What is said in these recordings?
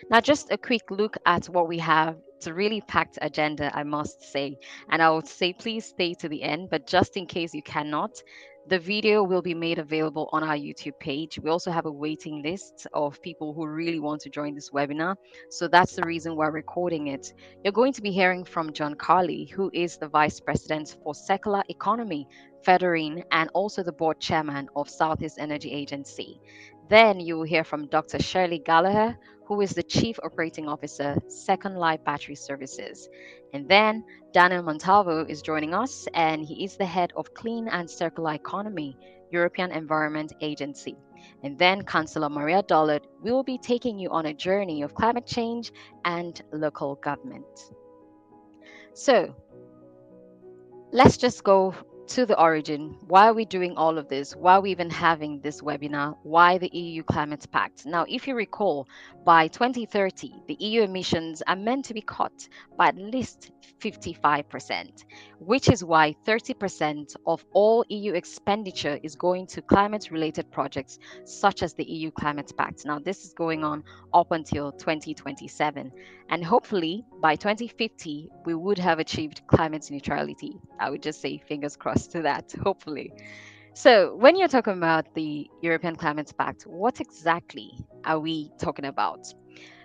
Now, just a quick look at what we have. It's a really packed agenda, I must say. And I would say please stay to the end, but just in case you cannot, the video will be made available on our YouTube page. We also have a waiting list of people who really want to join this webinar. So that's the reason we're recording it. You're going to be hearing from John Carley, who is the Vice President for Circular Economy, Federain, and also the Board Chairman of Southeast Energy Agency. Then you will hear from Dr. Shirley Gallagher, who is the Chief Operating Officer, Second Life Battery Services. And then Daniel Montalvo is joining us, and he is the head of Clean and Circular Economy, European Environment Agency. And then Councillor Maria Dollard will be taking you on a journey of climate change and local government. So let's just go to the origin. Why are we doing all of this? Why are we even having this webinar? Why the EU Climate Pact? Now, if you recall, by 2030, the EU emissions are meant to be cut by at least 55%, which is why 30% of all EU expenditure is going to climate related projects such as the EU Climate Pact. Now, this is going on up until 2027. And hopefully by 2050, we would have achieved climate neutrality. I would just say fingers crossed to that, hopefully. So, when you're talking about the European Climate Pact, what exactly are we talking about?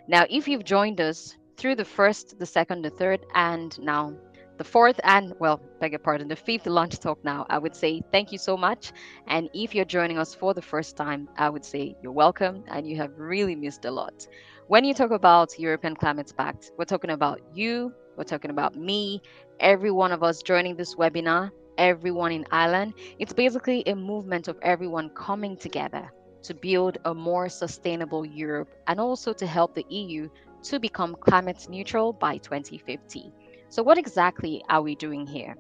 Now, if you've joined us through the first, the second, the third, and now the fourth, and well, beg your pardon, the fifth launch talk now, I would say thank you so much. And if you're joining us for the first time, I would say you're welcome and you have really missed a lot. When you talk about European Climate Pact, we're talking about you, we're talking about me, every one of us joining this webinar, everyone in Ireland. It's basically a movement of everyone coming together to build a more sustainable Europe and also to help the EU to become climate neutral by 2050. So, what exactly are we doing here?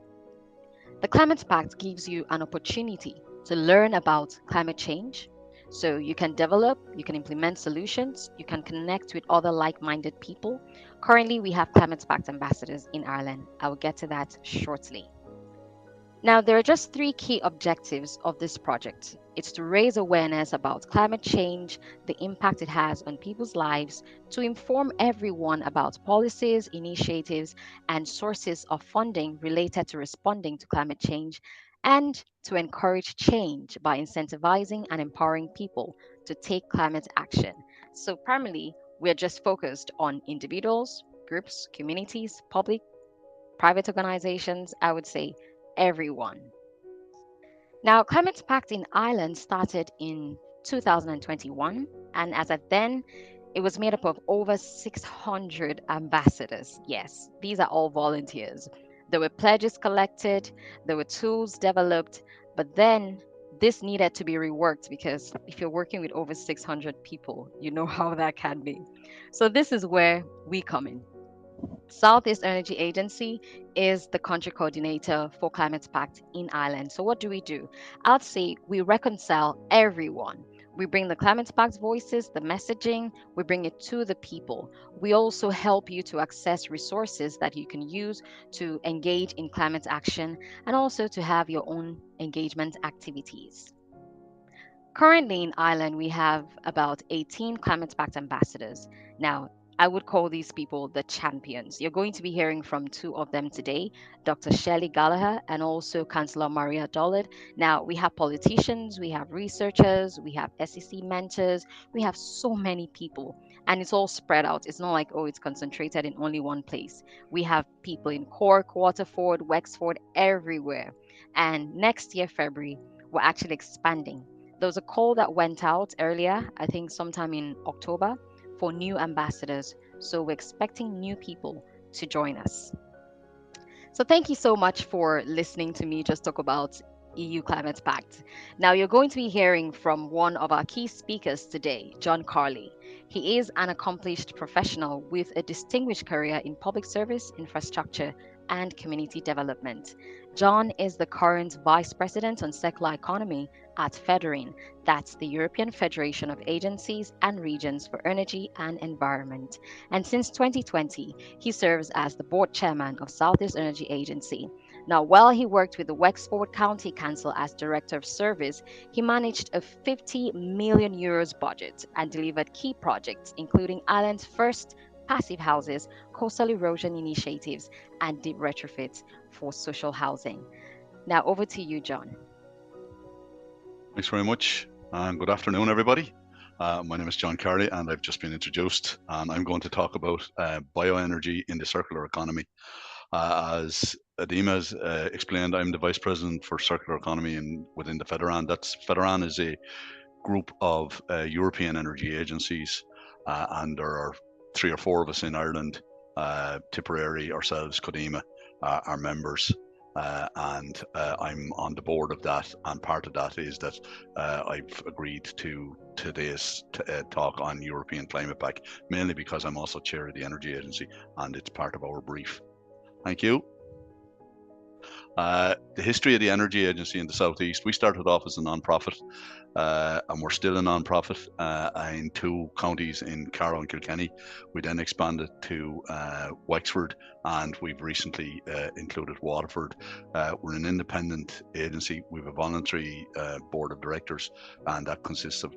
The Climate Pact gives you an opportunity to learn about climate change. So, you can develop, you can implement solutions, you can connect with other like minded people. Currently, we have Climate Pact ambassadors in Ireland. I will get to that shortly. Now, there are just three key objectives of this project. It's to raise awareness about climate change, the impact it has on people's lives, to inform everyone about policies, initiatives, and sources of funding related to responding to climate change, and to encourage change by incentivizing and empowering people to take climate action. So, primarily, we're just focused on individuals, groups, communities, public, private organizations, I would say everyone. Now, Climate Pact in Ireland started in 2021, and as at then, it was made up of over 600 ambassadors. Yes, these are all volunteers. There were pledges collected, there were tools developed, but then this needed to be reworked because if you're working with over 600 people, you know how that can be. So, this is where we come in. Southeast Energy Agency is the country coordinator for Climate Pact in Ireland. So, what do we do? I'd say we reconcile everyone. We bring the Climate Pact voices, the messaging, we bring it to the people. We also help you to access resources that you can use to engage in climate action and also to have your own engagement activities. Currently in Ireland, we have about 18 Climate Pact ambassadors. Now, I would call these people the champions. You're going to be hearing from two of them today, Dr. Shirley Gallagher and also Councillor Maria Dollard. Now, we have politicians, we have researchers, we have SEC mentors, we have so many people, and it's all spread out. It's not like, oh, it's concentrated in only one place. We have people in Cork, Waterford, Wexford, everywhere. And next year, February, we're actually expanding. There was a call that went out earlier, I think sometime in October, for new ambassadors. So we're expecting new people to join us. So thank you so much for listening to me just talk about EU Climate Pact. Now you're going to be hearing from one of our key speakers today, John Carley. He is an accomplished professional with a distinguished career in public service, infrastructure, and community development. John is the current Vice President on Circular Economy at Federain, that's the European Federation of Agencies and Regions for Energy and Environment. And since 2020, he serves as the Board Chairman of Southeast Energy Agency. Now, while he worked with the Wexford County Council as Director of Service, he managed a 50 million euros budget and delivered key projects, including Ireland's first passive houses, coastal erosion initiatives, and deep retrofits for social housing. Now, over to you, John. Thanks very much, and good afternoon, everybody. My name is John Carley, and I've just been introduced, and I'm going to talk about bioenergy in the circular economy. As Adima has explained, I'm the Vice President for Circular Economy within the Federan. Federan is a group of European energy agencies, and there are 3 or 4 of us in Ireland. Tipperary, ourselves, Codima, are members. And I'm on the board of that, and part of that is that I've agreed to today's talk on European Climate Pact, mainly because I'm also chair of the Energy Agency, and it's part of our brief. Thank you. The history of the Energy Agency in the Southeast: we started off as a non-profit, and we're still a non-profit in 2 counties in Carlow and Kilkenny. We then expanded to Wexford, and we've recently included Waterford. We're an independent agency. We have a voluntary board of directors, and that consists of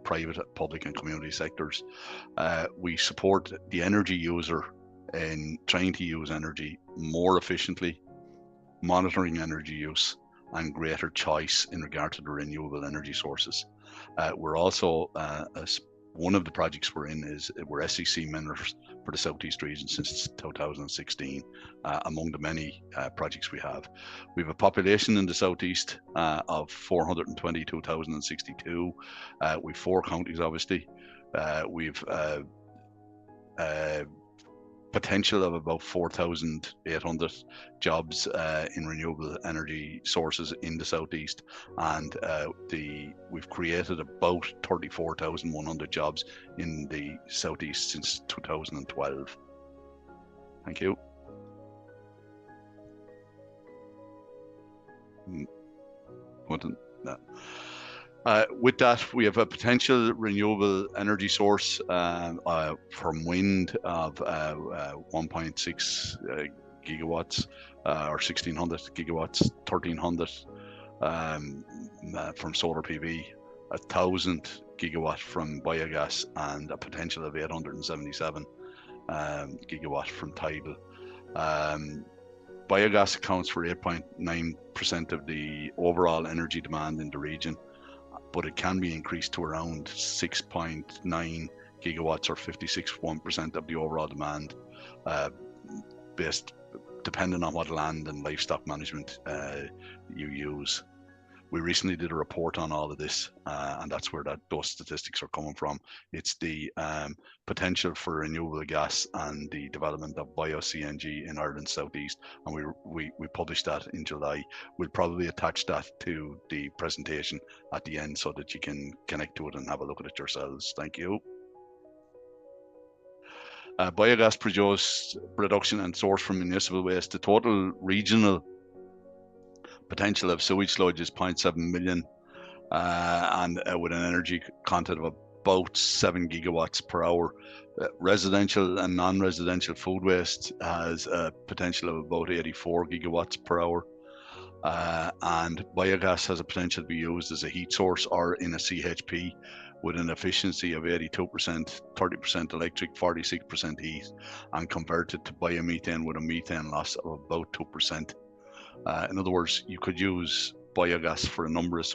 private, public and community sectors. We support the energy user in trying to use energy more efficiently, monitoring energy use, and greater choice in regard to the renewable energy sources. We're also, one of the projects we're in is we're SEC members for the Southeast region since 2016, among the many projects we have. We have a population in the Southeast of 422,062. We've 4 counties, obviously. We've potential of about 4,800 jobs in renewable energy sources in the Southeast, and we've created about 34,100 jobs in the Southeast since 2012. Thank you. With that, we have a potential renewable energy source from wind of 1.6 gigawatts, or 1,600 gigawatts, 1,300 from solar PV, 1,000 gigawatt from biogas, and a potential of 877 gigawatt from tidal. Biogas accounts for 8.9% of the overall energy demand in the region, but it can be increased to around 6.9 gigawatts, or 56% of the overall demand, based depending on what land and livestock management you use. We recently did a report on all of this, and that's where those statistics are coming from. It's the potential for renewable gas and the development of bio-CNG in Ireland's southeast, and we published that in July. We'll probably attach that to the presentation at the end so that you can connect to it and have a look at it yourselves. Thank you. Biogas production and source from municipal waste. The total regional potential of sewage sludge is 0.7 million, and with an energy content of about 7 gigawatts per hour. Residential and non-residential food waste has a potential of about 84 gigawatts per hour, and biogas has a potential to be used as a heat source or in a CHP with an efficiency of 82%, 30% electric, 46% heat, and converted to biomethane with a methane loss of about 2%. In other words, you could use biogas for a number of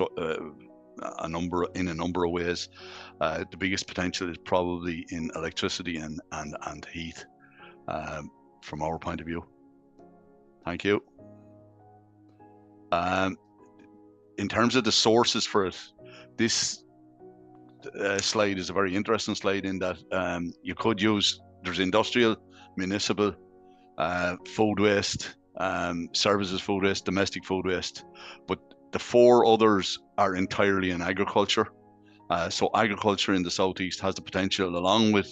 ways. The biggest potential is probably in electricity and heat, from our point of view. Thank you. In terms of the sources for it, this slide is a very interesting slide in that you could use, there's industrial, municipal, food waste, services food waste, domestic food waste, but the 4 others are entirely in agriculture. So agriculture in the southeast has the potential, along with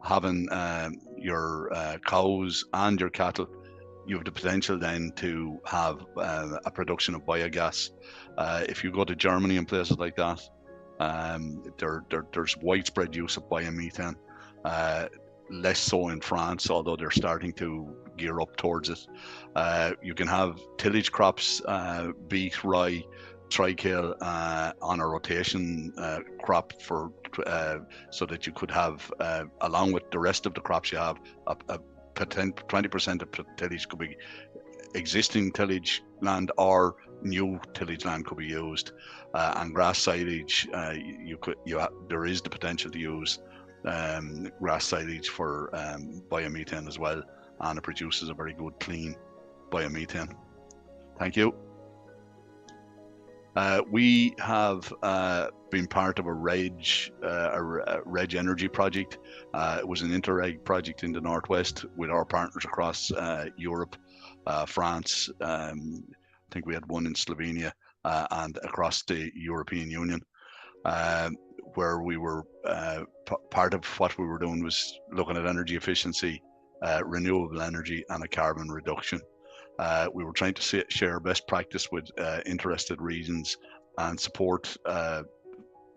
having your cows and your cattle, you have the potential then to have a production of biogas. If you go to Germany and places like that, there's widespread use of biomethane. less so in France, although they're starting to gear up towards it. You can have tillage crops, beet, rye, triticale on a rotation crop for so that you could have, along with the rest of the crops you have, a 20% of tillage could be existing tillage land, or new tillage land could be used, and grass silage. There is the potential to use grass silage for biomethane as well, and it produces a very good clean biomethane. Thank you. We have been part of a REG Energy project. It was an inter-reg project in the Northwest with our partners across Europe, France. I think we had one in Slovenia, and across the European Union, where we were part of what we were doing was looking at energy efficiency, renewable energy, and a carbon reduction. We were trying to share best practice with interested regions and support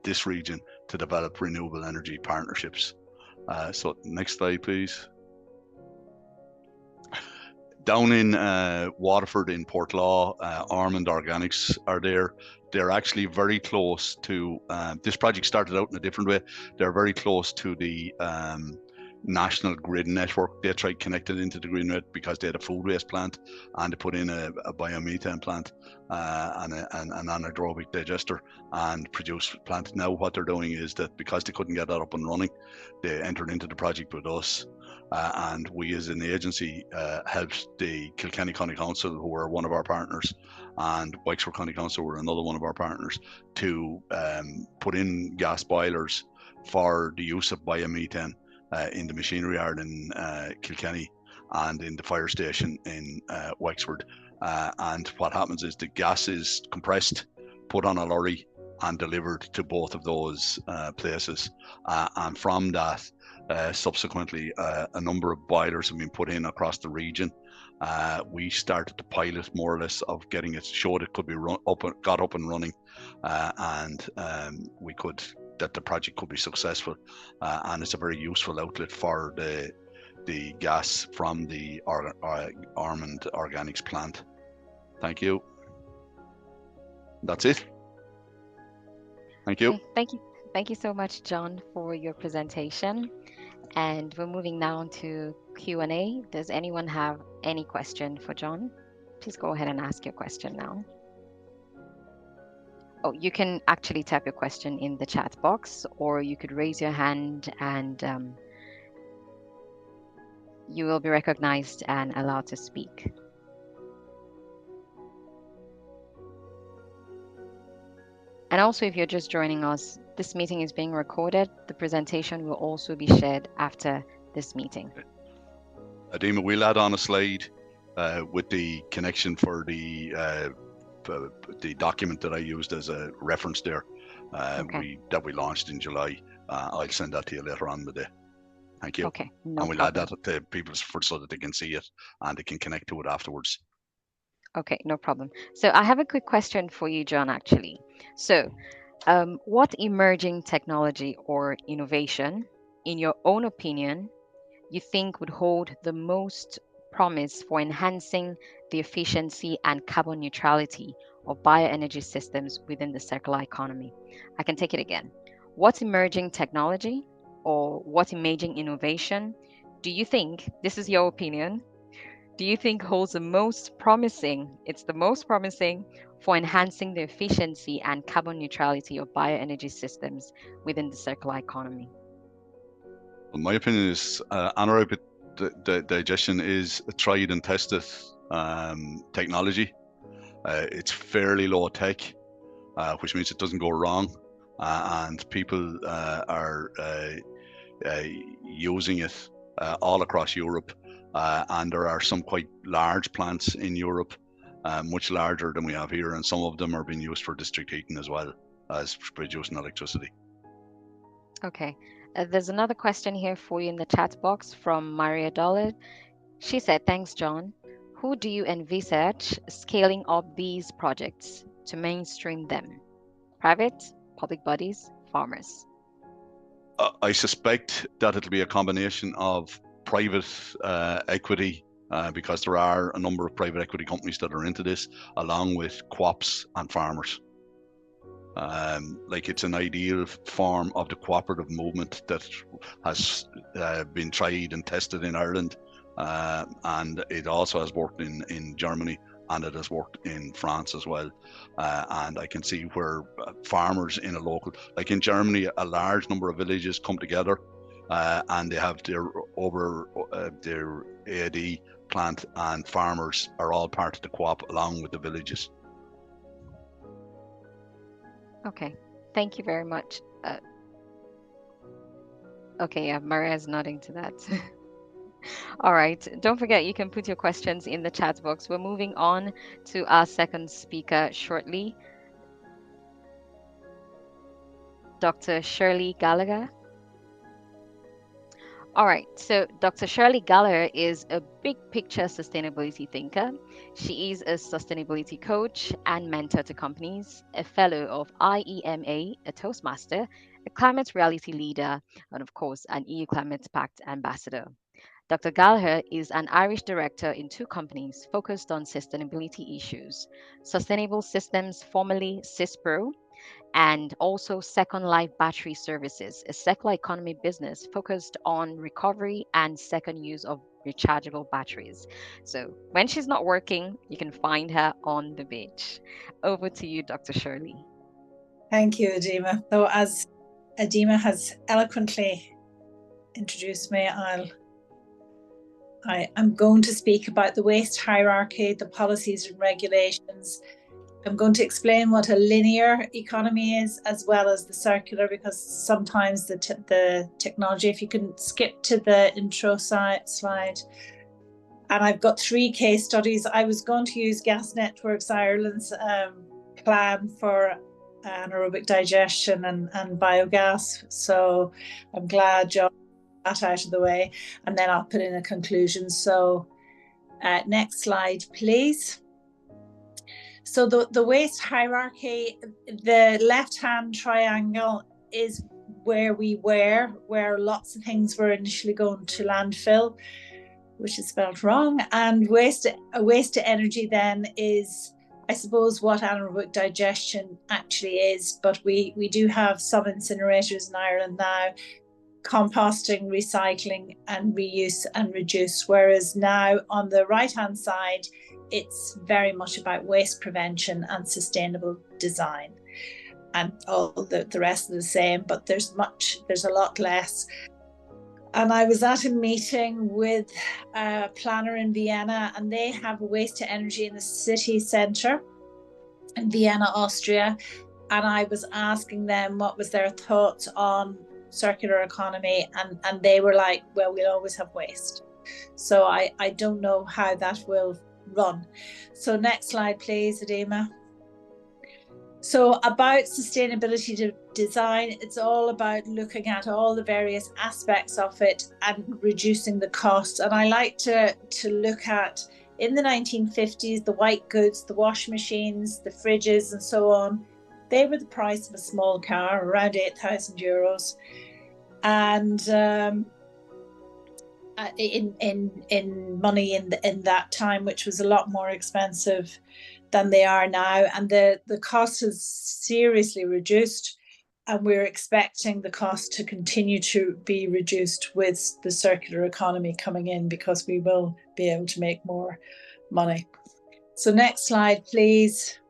this region to develop renewable energy partnerships. So next slide, please. Down in Waterford in Portlaw, Ormond Organics are there. They're actually very close to, this project started out in a different way. They're very close to the national grid network. They tried connected into the grid network because they had a food waste plant, and they put in a biomethane plant and an anaerobic digester and produced plant. Now what they're doing is that because they couldn't get that up and running, they entered into the project with us, and we as an agency helped the Kilkenny County Council, who were one of our partners, and Wexford County Council were another one of our partners, to put in gas boilers for the use of biomethane in the machinery yard in Kilkenny and in the fire station in Wexford. And what happens is the gas is compressed, put on a lorry, and delivered to both of those places. And from that, subsequently, a number of boilers have been put in across the region. We started to pilot more or less of getting it, showed it could be got up and running, and we could, that the project could be successful, and it's a very useful outlet for the gas from the Ormond Organics plant. Thank you. That's it. Thank you. Okay, thank you so much, John, for your presentation. And we're moving now to Q&A. Does anyone have any question for John? Please go ahead and ask your question now. Oh, you can actually type your question in the chat box, or you could raise your hand and you will be recognized and allowed to speak. And also, if you're just joining us, this meeting is being recorded. The presentation will also be shared after this meeting. Adema, we'll add on a slide with the connection for the document that I used as a reference there, Okay. that we launched in July. I'll send that to you later on in the day. Thank you. Okay, no and we'll problem. add that to people so that they can see it and they can connect to it afterwards. Okay, no problem. So I have a quick question for you, John, actually. So what emerging technology or innovation, in your own opinion, you think would hold the most promise for enhancing the efficiency and carbon neutrality of bioenergy systems within the circular economy? I can take it again. What emerging technology or what emerging innovation do you think, this is your opinion, do you think holds the most promising, it's the most promising for enhancing the efficiency and carbon neutrality of bioenergy systems within the circular economy? Well, my opinion is anaerobic digestion is a tried and tested technology. It's fairly low tech, which means it doesn't go wrong, and people are using it all across Europe, and there are some quite large plants in Europe, much larger than we have here, and some of them are being used for district heating as well as producing electricity. Okay. There's another question here for you in the chat box from Maria Dollard. She said, thanks, John. Who do you envisage scaling up these projects to mainstream them? Private, public bodies, farmers? I suspect that it'll be a combination of private equity, because there are a number of private equity companies that are into this, along with co-ops and farmers. Like, it's an ideal form of the cooperative movement that has been tried and tested in Ireland, and it also has worked in Germany, and it has worked in France as well. And I can see where farmers in a local, like in Germany, a large number of villages come together, and they have their AD plant, and farmers are all part of the co-op along with the villages. Okay, thank you very much. Okay, yeah, Maria's nodding to that. All right, don't forget, you can put your questions in the chat box. We're moving on to our second speaker shortly, Dr. Shirley Gallagher. All right, so Dr. Shirley Gallagher is a big picture sustainability thinker. She is a sustainability coach and mentor to companies, a fellow of IEMA, a Toastmaster, a climate reality leader, and of course, an EU Climate Pact Ambassador. Dr. Gallagher is an Irish director in 2 companies focused on sustainability issues: Sustainable Systems, formerly CISPRO, and also Second Life Battery Services, a circular economy business focused on recovery and second use of rechargeable batteries. So when she's not working, you can find her on the beach. Over to you, Dr. Shirley. Thank you, Adima. So as Adima has eloquently introduced me, I'm going to speak about the waste hierarchy, the policies and regulations. I'm going to explain what a linear economy is, as well as the circular, because sometimes the technology, if you can skip to the intro slide. And I've got 3 case studies. I was going to use Gas Networks Ireland's plan for anaerobic digestion and biogas. So I'm glad John got that out of the way, and then I'll put in a conclusion. So next slide, please. So the waste hierarchy, the left-hand triangle is where we were, where lots of things were initially going to landfill, which is spelled wrong. And waste to energy then is, I suppose, what anaerobic digestion actually is. But we do have some incinerators in Ireland now, composting, recycling, and reuse and reduce. Whereas now on the right-hand side, it's very much about waste prevention and sustainable design, and all the rest of the same, but there's a lot less. And I was at a meeting with a planner in Vienna, and they have a waste to energy in the city centre in Vienna, Austria. And I was asking them what was their thoughts on circular economy, and they were like, well, we'll always have waste. So I don't know how that will run. So next slide, please, Adima. So about sustainability design, it's all about looking at all the various aspects of it and reducing the costs. And I like to look at, in the 1950s, the white goods, the washing machines, the fridges and so on, they were the price of a small car, around €8,000. And in money in that time, which was a lot more expensive than they are now, and the cost has seriously reduced, and we're expecting the cost to continue to be reduced with the circular economy coming in, because we will be able to make more money. So next slide, please.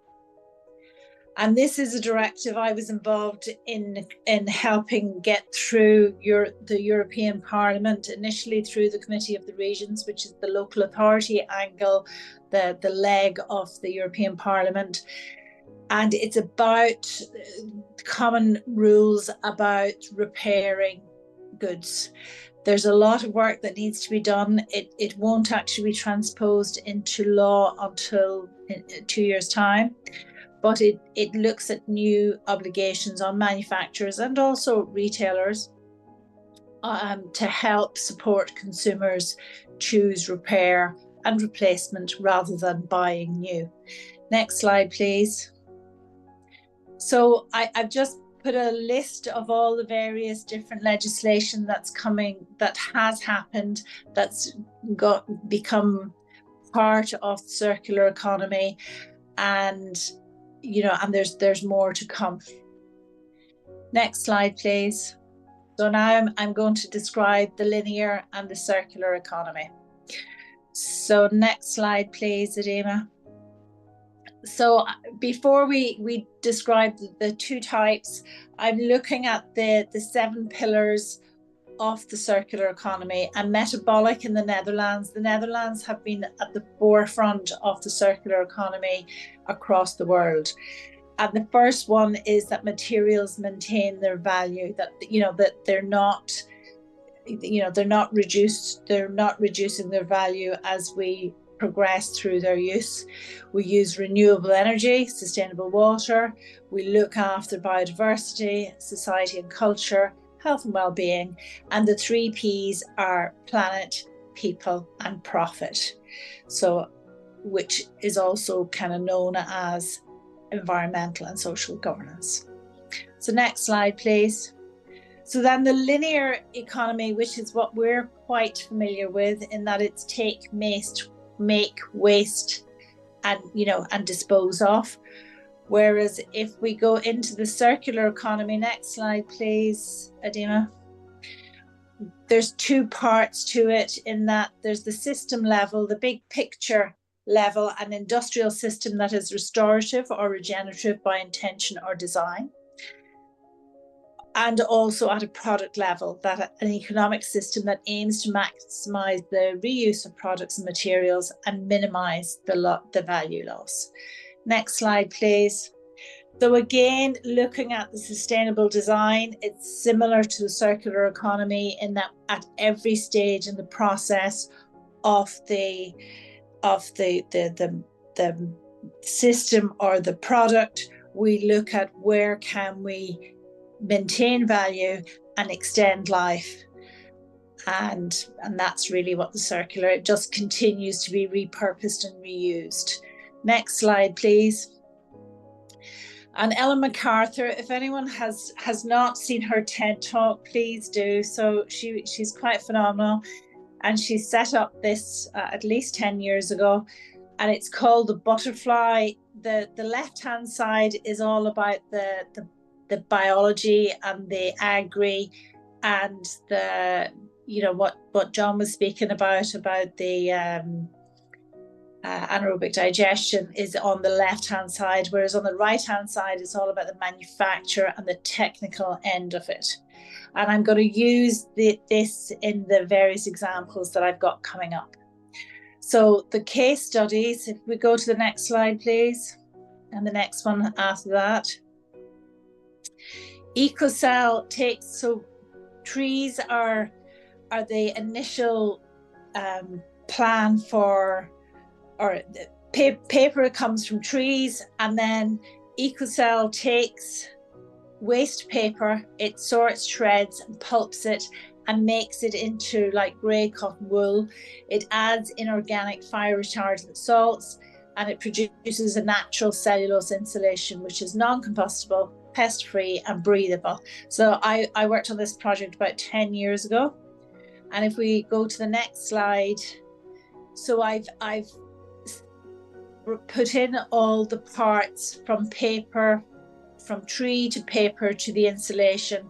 And this is a directive I was involved in helping get through the European Parliament, initially through the Committee of the Regions, which is the local authority angle, the leg of the European Parliament. And it's about common rules about repairing goods. There's a lot of work that needs to be done. It won't actually be transposed into law until 2 years' time. But it looks at new obligations on manufacturers and also retailers to help support consumers choose repair and replacement rather than buying new. Next slide, please. So I've just put a list of all the various different legislation that's coming, that has happened, that's become part of the circular economy, and and there's more to come. Next slide, please. So now I'm going to describe the linear and the circular economy. So next slide, please, Adema. So before we describe the two types, I'm looking at the 7 pillars of the circular economy, and metabolic in the Netherlands. The Netherlands have been at the forefront of the circular economy across the world. And the first one is that materials maintain their value, that that they're not reducing their value as we progress through their use. We use renewable energy, sustainable water, we look after biodiversity, society and culture, health and well-being, and the 3 Ps are planet, people and profit, so which is also kind of known as environmental and social governance. So next slide, please. So then the linear economy, which is what we're quite familiar with, in that it's take, make, waste, and and dispose of. Whereas if we go into the circular economy, next slide, please, Adema. There's 2 parts to it, in that there's the system level, the big picture level, an industrial system that is restorative or regenerative by intention or design. And also at a product level, that an economic system that aims to maximize the reuse of products and materials and minimize the value loss. Next slide, please. So again, looking at the sustainable design, it's similar to the circular economy, in that at every stage in the process of the system or the product, we look at where can we maintain value and extend life, and that's really what the circular, it just continues to be repurposed and reused. Next slide, please. And Ellen MacArthur, if anyone has not seen her TED talk, please do. So she's quite phenomenal, and she set up this at least 10 years ago, and it's called the butterfly. The left hand side is all about the biology and the agri, and the what John was speaking about the anaerobic digestion is on the left hand side, whereas on the right hand side it's all about the manufacture and the technical end of it. And I'm going to use this in the various examples that I've got coming up. So the case studies, if we go to the next slide, please, and the next one after that. EcoCell takes, so trees are the initial plan for, or the paper comes from trees, and then EcoCell takes waste paper, it sorts, shreds and pulps it and makes it into like grey cotton wool. It adds inorganic fire retardant salts, and it produces a natural cellulose insulation which is non-combustible, pest-free and breathable. So I worked on this project about 10 years ago. And if we go to the next slide, so I've put in all the parts from paper, from tree to paper to the insulation.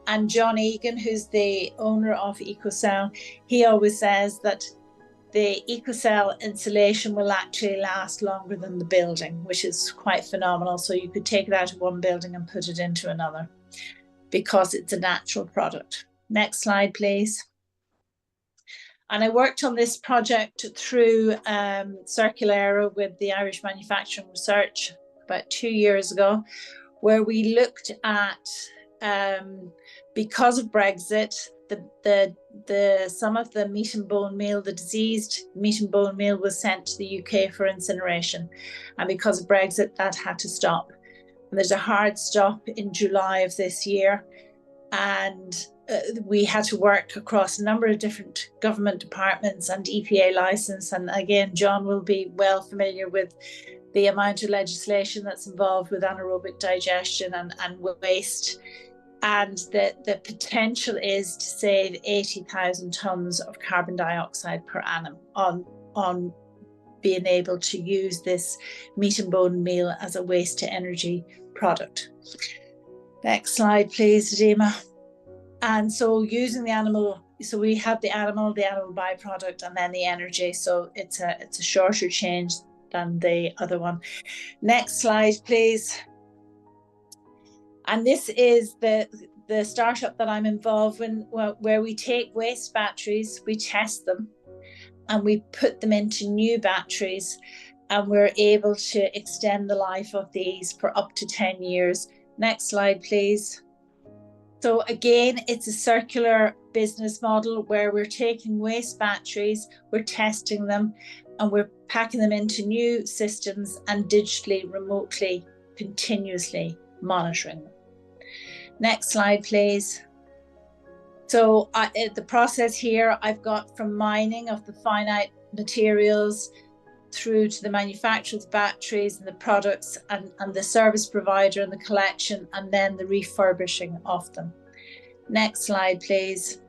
And John Egan, who's the owner of EcoCell, he always says that the EcoCell insulation will actually last longer than the building, which is quite phenomenal. So you could take it out of one building and put it into another because it's a natural product. Next slide, please. And I worked on this project through Circulera with the Irish Manufacturing Research about 2 years ago, where we looked at, because of Brexit, some of the meat and bone meal, the diseased meat and bone meal, was sent to the UK for incineration. And because of Brexit, that had to stop. And there's a hard stop in July of this year. And we had to work across a number of different government departments and EPA license. And again, John will be well familiar with the amount of legislation that's involved with anaerobic digestion and waste. And the potential is to save 80,000 tonnes of carbon dioxide per annum on being able to use this meat and bone meal as a waste to energy product. Next slide, please, Adema. And so using the animal, so we have the animal byproduct, and then the energy. So it's a shorter change than the other one. Next slide, please. And this is the startup that I'm involved in, where we take waste batteries, we test them, and we put them into new batteries, and we're able to extend the life of these for up to 10 years. Next slide, please. So again, it's a circular business model where we're taking waste batteries, we're testing them, and we're packing them into new systems and digitally, remotely, continuously monitoring them. Next slide, please. So the process here, I've got from mining of the finite materials through to the manufacture of the batteries and the products, and the service provider and the collection, and then the refurbishing of them. Next slide, please.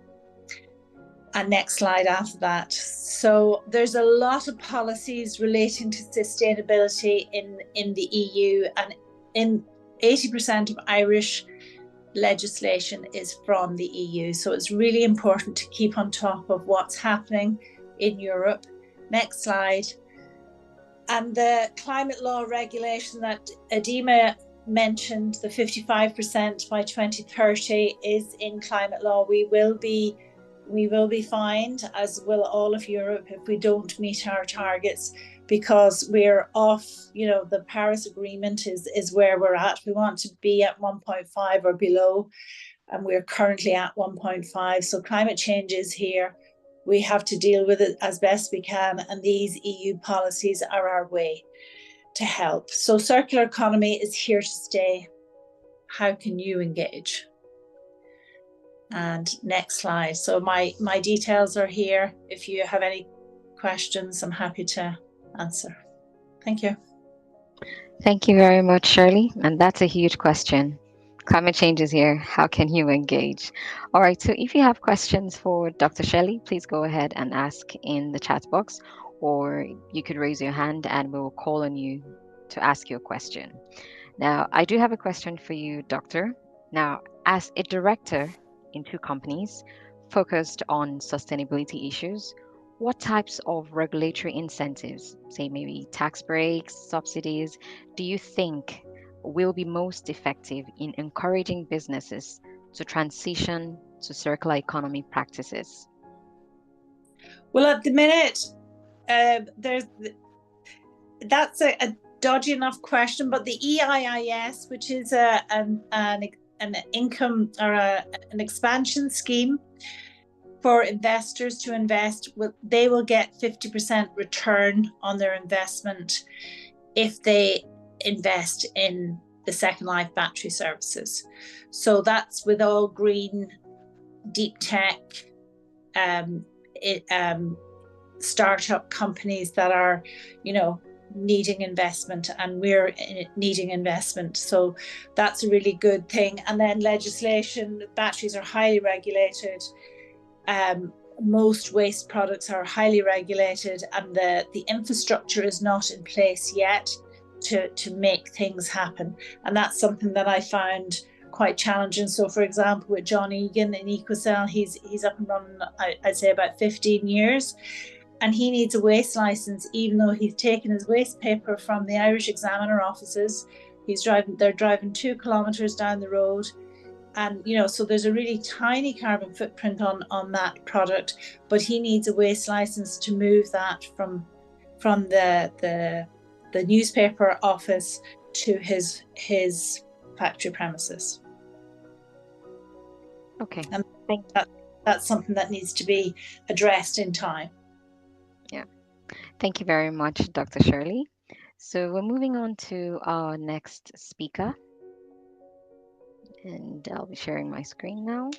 And next slide after that. So there's a lot of policies relating to sustainability in the EU, and in 80% of Irish legislation is from the EU. So it's really important to keep on top of what's happening in Europe. Next slide. And the climate law regulation that Adema mentioned, the 55% by 2030 is in climate law. We will be fined, as will all of Europe, if we don't meet our targets, because we're off, the Paris Agreement is where we're at. We want to be at 1.5 or below, and we're currently at 1.5. So climate change is here. We have to deal with it as best we can, and these EU policies are our way to help. So circular economy is here to stay. How can you engage? And next slide. So my details are here. If you have any questions, I'm happy to answer. Thank you. Thank you very much, Shirley. And that's a huge question. Climate change is here. How can you engage? All right. So if you have questions for Dr. Shirley, please go ahead and ask in the chat box, or you could raise your hand and we'll call on you to ask your question. Now, I do have a question for you, Doctor. Now, as a director in 2 companies focused on sustainability issues, what types of regulatory incentives, say maybe tax breaks, subsidies, do you think will be most effective in encouraging businesses to transition to circular economy practices? Well, at the minute, that's a dodgy enough question, but the EIIS, which is an income or an expansion scheme for investors to invest, they will get 50% return on their investment if they invest in the Second Life Battery Services. So that's with all green, deep tech, startup companies that are, needing investment, and we're needing investment. So that's a really good thing. And then legislation, batteries are highly regulated. Most waste products are highly regulated, and the infrastructure is not in place yet to make things happen. And that's something that I found quite challenging. So for example, with John Egan in EcoCell, he's up and running, I'd say about 15 years. And he needs a waste license, even though he's taken his waste paper from the Irish Examiner offices. They're driving 2 kilometres down the road. And, so there's a really tiny carbon footprint on that product, but he needs a waste license to move that from the newspaper office to his factory premises. Okay. And I think that's something that needs to be addressed in time. Yeah. Thank you very much, Dr. Shirley. So we're moving on to our next speaker. And I'll be sharing my screen now.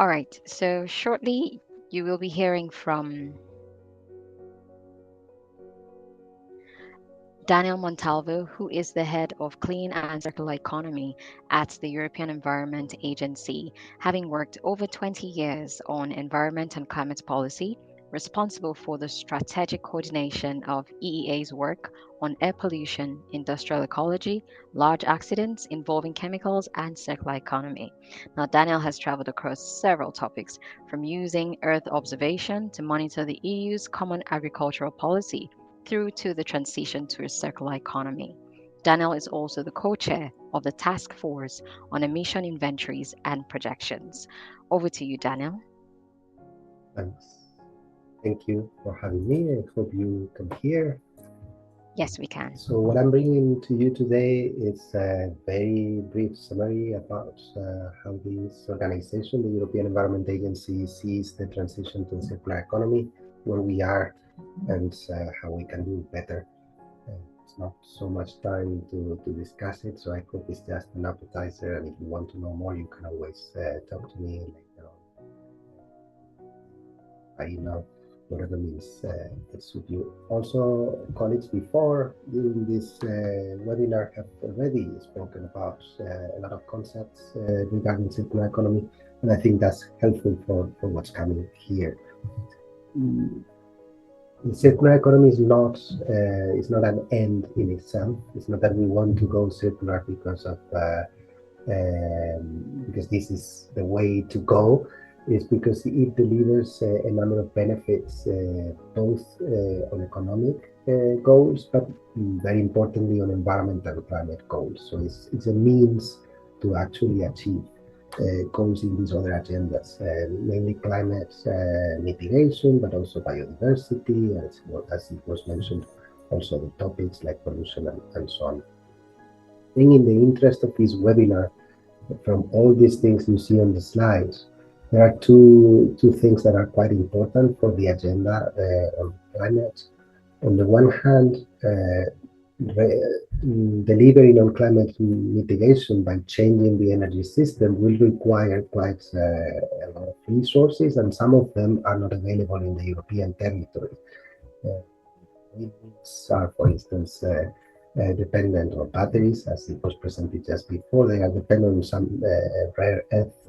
All right, so shortly you will be hearing from Daniel Montalvo, who is the head of Clean and Circular Economy at the European Environment Agency, having worked over 20 years on environment and climate policy, responsible for the strategic coordination of EEA's work on air pollution, industrial ecology, large accidents involving chemicals, and circular economy. Now, Daniel has traveled across several topics, from using Earth observation to monitor the EU's common agricultural policy through to the transition to a circular economy. Daniel is also the co-chair of the Task Force on Emission Inventories and Projections. Over to you, Daniel. Thanks. Thank you for having me. I hope you can hear. Yes, we can. So what I'm bringing to you today is a very brief summary about how this organization, the European Environment Agency, sees the transition to the circular economy, where we are, and how we can do better. It's not so much time to discuss it, so I hope it's just an appetizer, and if you want to know more, you can always talk to me later on by email, whatever means that suit you. Also, colleagues before during this webinar have already spoken about a lot of concepts regarding circular economy, and I think that's helpful for what's coming here. The circular economy is not an end in itself. It's not that we want to go circular because this is the way to go. It's because it delivers a number of benefits, both on economic goals, but very importantly on environmental and climate goals. So it's a means to actually achieve goals in these other agendas, mainly climate mitigation, but also biodiversity, as it was mentioned, also the topics like pollution and so on. I think in the interest of this webinar, from all these things you see on the slides, there are two things that are quite important for the agenda on climate. On the one hand, delivering on climate mitigation by changing the energy system will require quite a lot of resources, and some of them are not available in the European territory. Winds are, for instance, dependent on batteries, as it was presented just before. They are dependent on some rare earth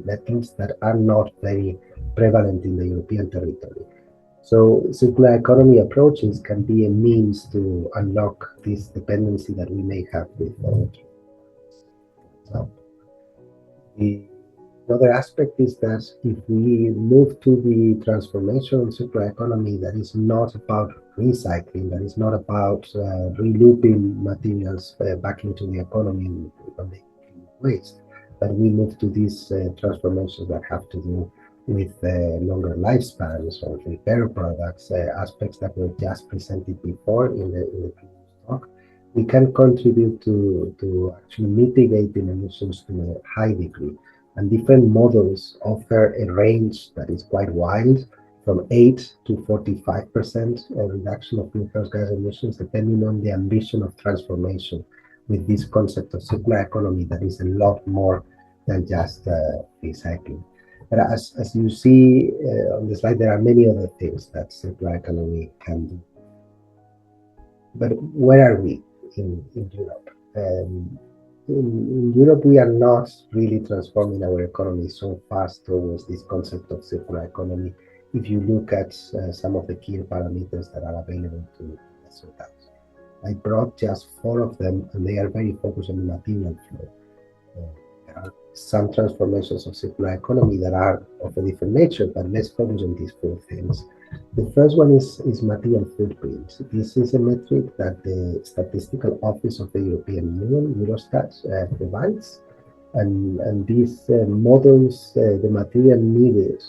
metals that are not very prevalent in the European territory. So circular economy approaches can be a means to unlock this dependency that we may have with other. Another aspect is that if we move to the transformation of circular economy that is not about recycling, that is not about relooping materials back into the economy when they waste, but we move to these transformations that have to do with longer lifespans or repair products, aspects that were just presented before in the previous talk, we can contribute to actually mitigating emissions to a high degree. And different models offer a range that is quite wide, from 8 to 45% reduction of greenhouse gas emissions, depending on the ambition of transformation with this concept of circular economy that is a lot more than just recycling. But as you see on the slide, there are many other things that circular economy can do. But where are we in Europe? In Europe, we are not really transforming our economy so fast towards this concept of circular economy. If you look at some of the key parameters that are available to sort out, I brought just 4 of them, and they are very focused on the material flow. There are some transformations of circular economy that are of a different nature, but let's focus on these 4 things. The first one is material footprint. This is a metric that the Statistical Office of the European Union, Eurostat, provides, and this models the material needed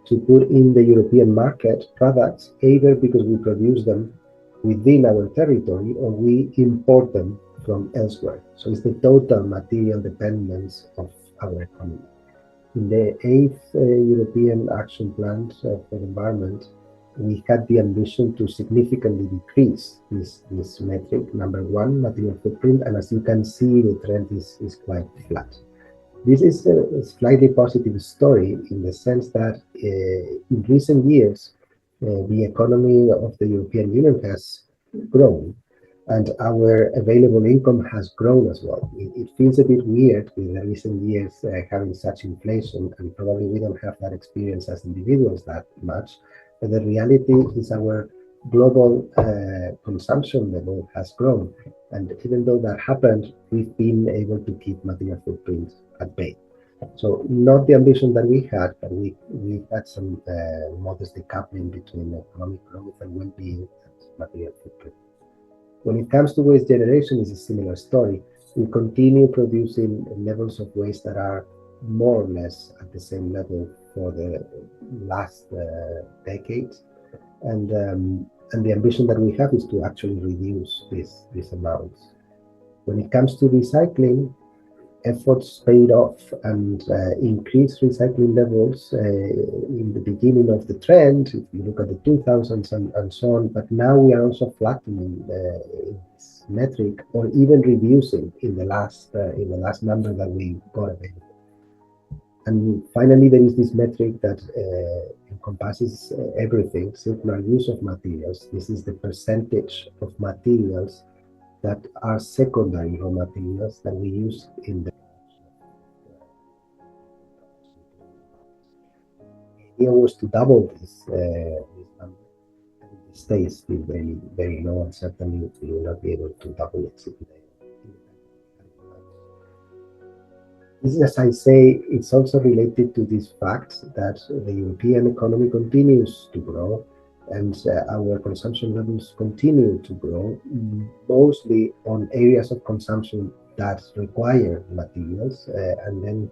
to put in the European market products, either because we produce them within our territory or we import them from elsewhere. So it's the total material dependence of our economy. In the 8th European Action Plan for the Environment, we had the ambition to significantly decrease this metric, number 1, material footprint, and as you can see, the trend is quite flat. This is a slightly positive story in the sense that in recent years, the economy of the European Union has grown and our available income has grown as well. It feels a bit weird with the recent years having such inflation, and probably we don't have that experience as individuals that much. But the reality is our global consumption level has grown. And even though that happened, we've been able to keep material footprint at bay. So not the ambition that we had, but we had some modest decoupling between economic growth and well-being and material footprint. When it comes to waste generation, it's a similar story. We continue producing levels of waste that are more or less at the same level for the last decades, and the ambition that we have is to actually reduce these amounts. When it comes to recycling, efforts paid off and increased recycling levels in the beginning of the trend, if you look at the 2000s and so on, but now we are also flattening this metric or even reducing in the last number that we got available. And finally, there is this metric that encompasses everything, circular use of materials. This is the percentage of materials that are secondary raw materials that we use in the idea was to double this number, and it stays still very, very low, and certainly we will not be able to double it today. This, as I say, it's also related to this fact that the European economy continues to grow and our consumption levels continue to grow, mostly on areas of consumption that require materials, and then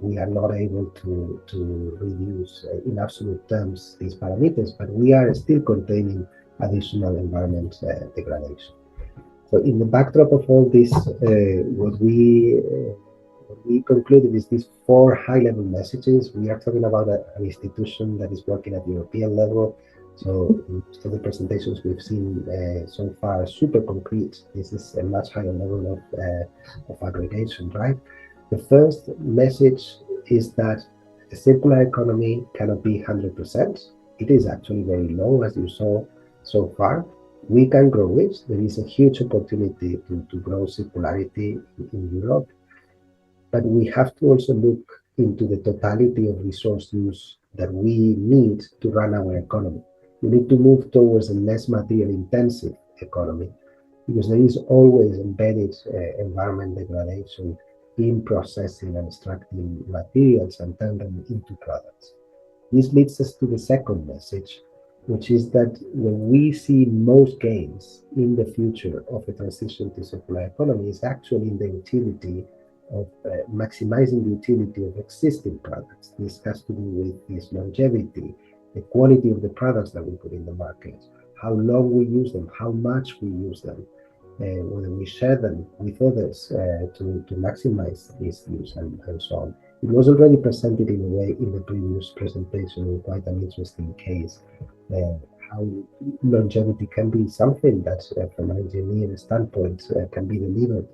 we are not able to reduce in absolute terms these parameters, but we are still containing additional environment degradation. So in the backdrop of all this, what we concluded is these four high-level messages. We are talking about an institution that is working at European level. So most of the presentations we've seen so far are super concrete. This is a much higher level of aggregation, right? The first message is that a circular economy cannot be 100%. It is actually very low, as you saw so far. We can grow it. There is a huge opportunity to grow circularity in Europe. But we have to also look into the totality of resource use that we need to run our economy. We need to move towards a less material intensive economy, because there is always embedded environment degradation in processing and extracting materials and turn them into products. This leads us to the second message, which is that when we see most gains in the future of a transition to circular economy is actually in the utility of maximizing the utility of existing products. This has to do with this longevity, the quality of the products that we put in the market, how long we use them, how much we use them, whether we share them with others to maximize this use and so on. It was already presented in a way in the previous presentation in quite an interesting case, how longevity can be something that from an engineering standpoint can be delivered,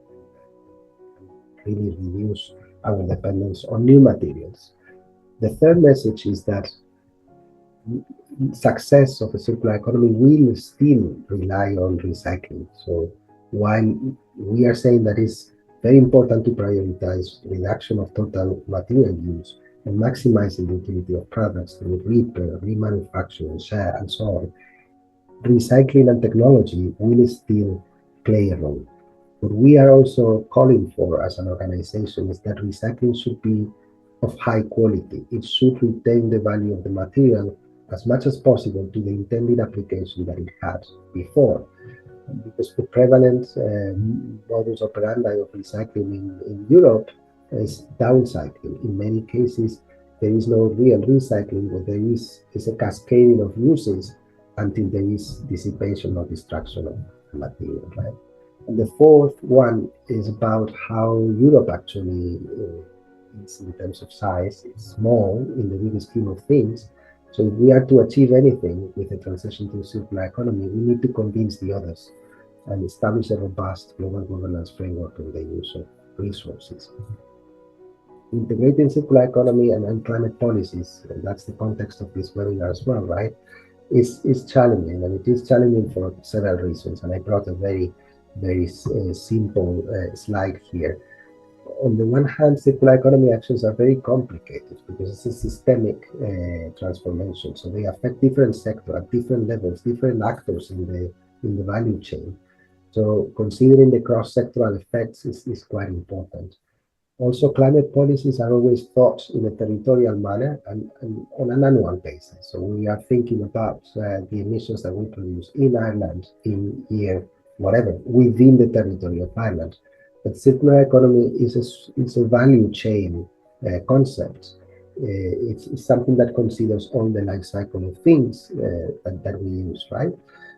really reduce our dependence on new materials. The third message is that success of a circular economy will still rely on recycling. So while we are saying that it's very important to prioritize reduction of total material use and maximizing the utility of products through repair, remanufacture, share, and so on, recycling and technology will still play a role. What we are also calling for as an organization is that recycling should be of high quality. It should retain the value of the material as much as possible to the intended application that it had before. Because the prevalent modus operandi of recycling in Europe is downcycling. In many cases, there is no real recycling. What there is a cascading of uses until there is dissipation or destruction of the material, right? And the fourth one is about how Europe actually is in terms of size. It's small in the bigger scheme of things. So if we are to achieve anything with the transition to a circular economy, we need to convince the others and establish a robust global governance framework on the use of resources. integrating circular economy and climate policies, and that's the context of this webinar as well, right? Is challenging, and it is challenging for several reasons. And I brought a very simple slide here. On the one hand, circular economy actions are very complicated because it's a systemic transformation. So they affect different sectors at different levels, different actors in the value chain. So considering the cross-sectoral effects is quite important. Also, climate policies are always thought in a territorial manner and on an annual basis. So we are thinking about the emissions that we produce in Ireland in year whatever, within the territory of Ireland. But circular economy is a value chain concept. It's something that considers all the life cycle of things that we use, right?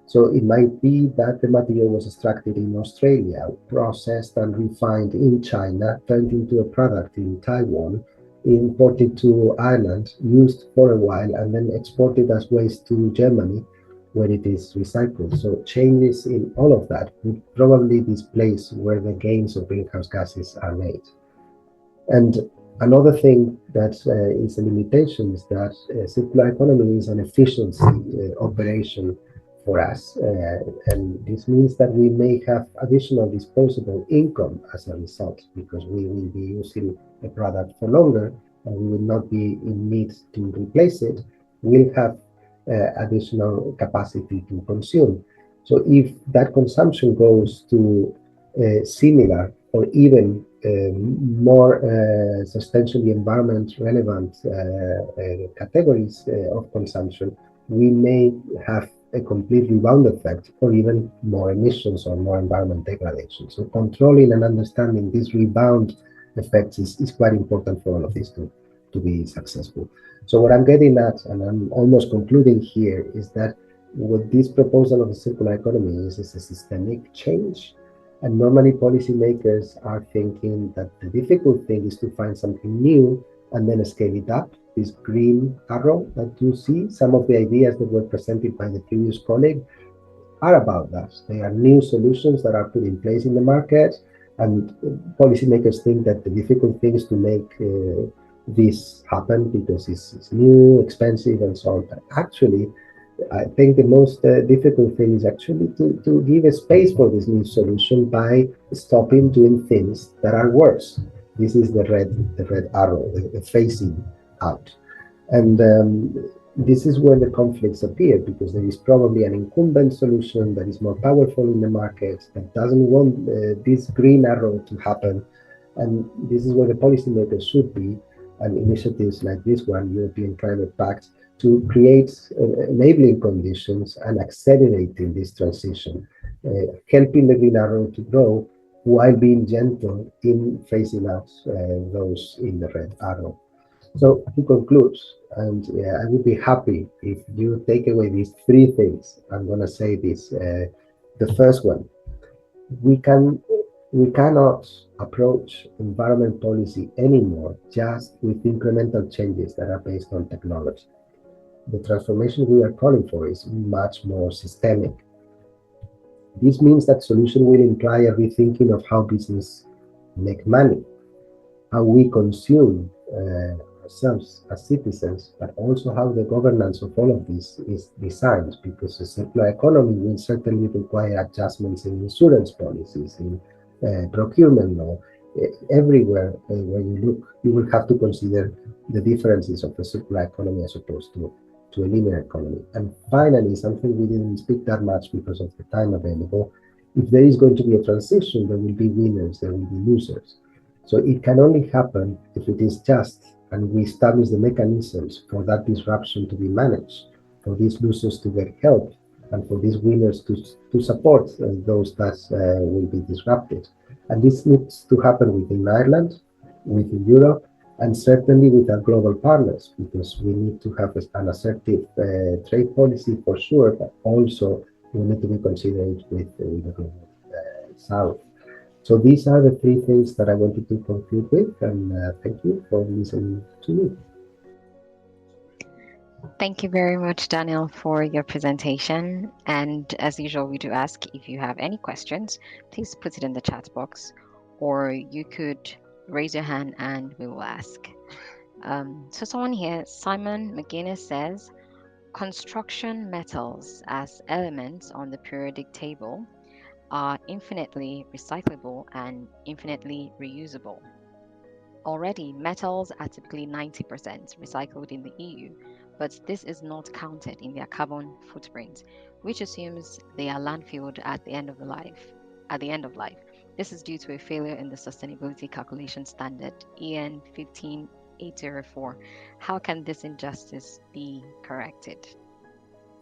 So it might be that the material was extracted in Australia, processed and refined in China, turned into a product in Taiwan, imported to Ireland, used for a while, and then exported as waste to Germany, where it is recycled. So changes in all of that would probably displace where the gains of greenhouse gases are made. And another thing that is a limitation is that circular economy is an efficiency operation for us, and this means that we may have additional disposable income as a result, because we will be using a product for longer and we will not be in need to replace it. We'll have additional capacity to consume. So if that consumption goes to similar or even more substantially environment relevant categories of consumption, we may have a complete rebound effect or even more emissions or more environment degradation. So controlling and understanding these rebound effects is quite important for all of this to be successful. So what I'm getting at, and I'm almost concluding here, is that what this proposal of a circular economy is a systemic change. And normally policymakers are thinking that the difficult thing is to find something new and then scale it up. This green arrow that you see, some of the ideas that were presented by the previous colleague are about that. They are new solutions that are put in place in the market, and policymakers think that the difficult thing is to make this happen because it's new, expensive, and so on. But actually, I think the most difficult thing is actually to give a space for this new solution by stopping doing things that are worse. This is the red arrow, the phasing out. And this is where the conflicts appear, because there is probably an incumbent solution that is more powerful in the market, that doesn't want this green arrow to happen. And this is where the policymakers should be, and initiatives like this one, European Climate Pact, to create enabling conditions and accelerating this transition, helping the green arrow to grow while being gentle in phasing out those in the red arrow. So to conclude, and I would be happy if you take away these three things. I'm going to say this. The first one, we cannot approach environment policy anymore just with incremental changes that are based on technology. The transformation we are calling for is much more systemic. This means that solution will imply a rethinking of how business make money, how we consume ourselves as citizens, but also how the governance of all of this is designed, because the circular economy will certainly require adjustments in insurance policies, in procurement law. Everywhere where you look, you will have to consider the differences of the circular economy as opposed to a linear economy. And finally, something we didn't speak that much because of the time available, if there is going to be a transition, there will be winners, there will be losers. So it can only happen if it is just, and we establish the mechanisms for that disruption to be managed, for these losers to get help, and for these winners to support those that will be disrupted. And this needs to happen within Ireland, within Europe, and certainly with our global partners, because we need to have an assertive trade policy for sure, but also we need to be considerate with the global South. So these are the three things that I wanted to conclude with, and thank you for listening to me. Thank you very much, Daniel, for your presentation. And as usual, we do ask if you have any questions, please put it in the chat box, or you could raise your hand and we will ask. So someone here, Simon McGuinness, says, construction metals as elements on the periodic table are infinitely recyclable and infinitely reusable. Already, metals are typically 90% recycled in the EU, but this is not counted in their carbon footprint, which assumes they are landfilled at the end of life. This is due to a failure in the sustainability calculation standard EN 15804. How can this injustice be corrected?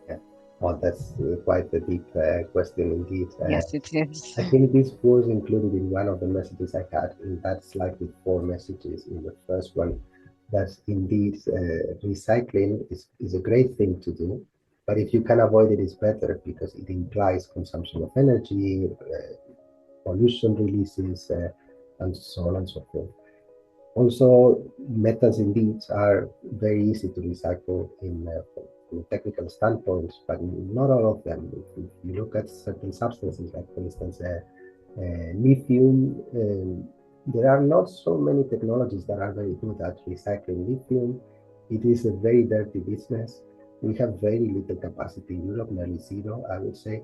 Yeah. Well, that's quite a deep question indeed. Yes, it is. I think this was included in one of the messages I had in that slide with 4 messages. In the first one, that indeed recycling is a great thing to do, but if you can avoid it, it's better because it implies consumption of energy, pollution releases, and so on and so forth. Also, metals indeed are very easy to recycle from a technical standpoint, but not all of them. If you look at certain substances, like for instance, lithium, there are not so many technologies that are very good at recycling lithium. It is a very dirty business. We have very little capacity in Europe, nearly zero, I would say.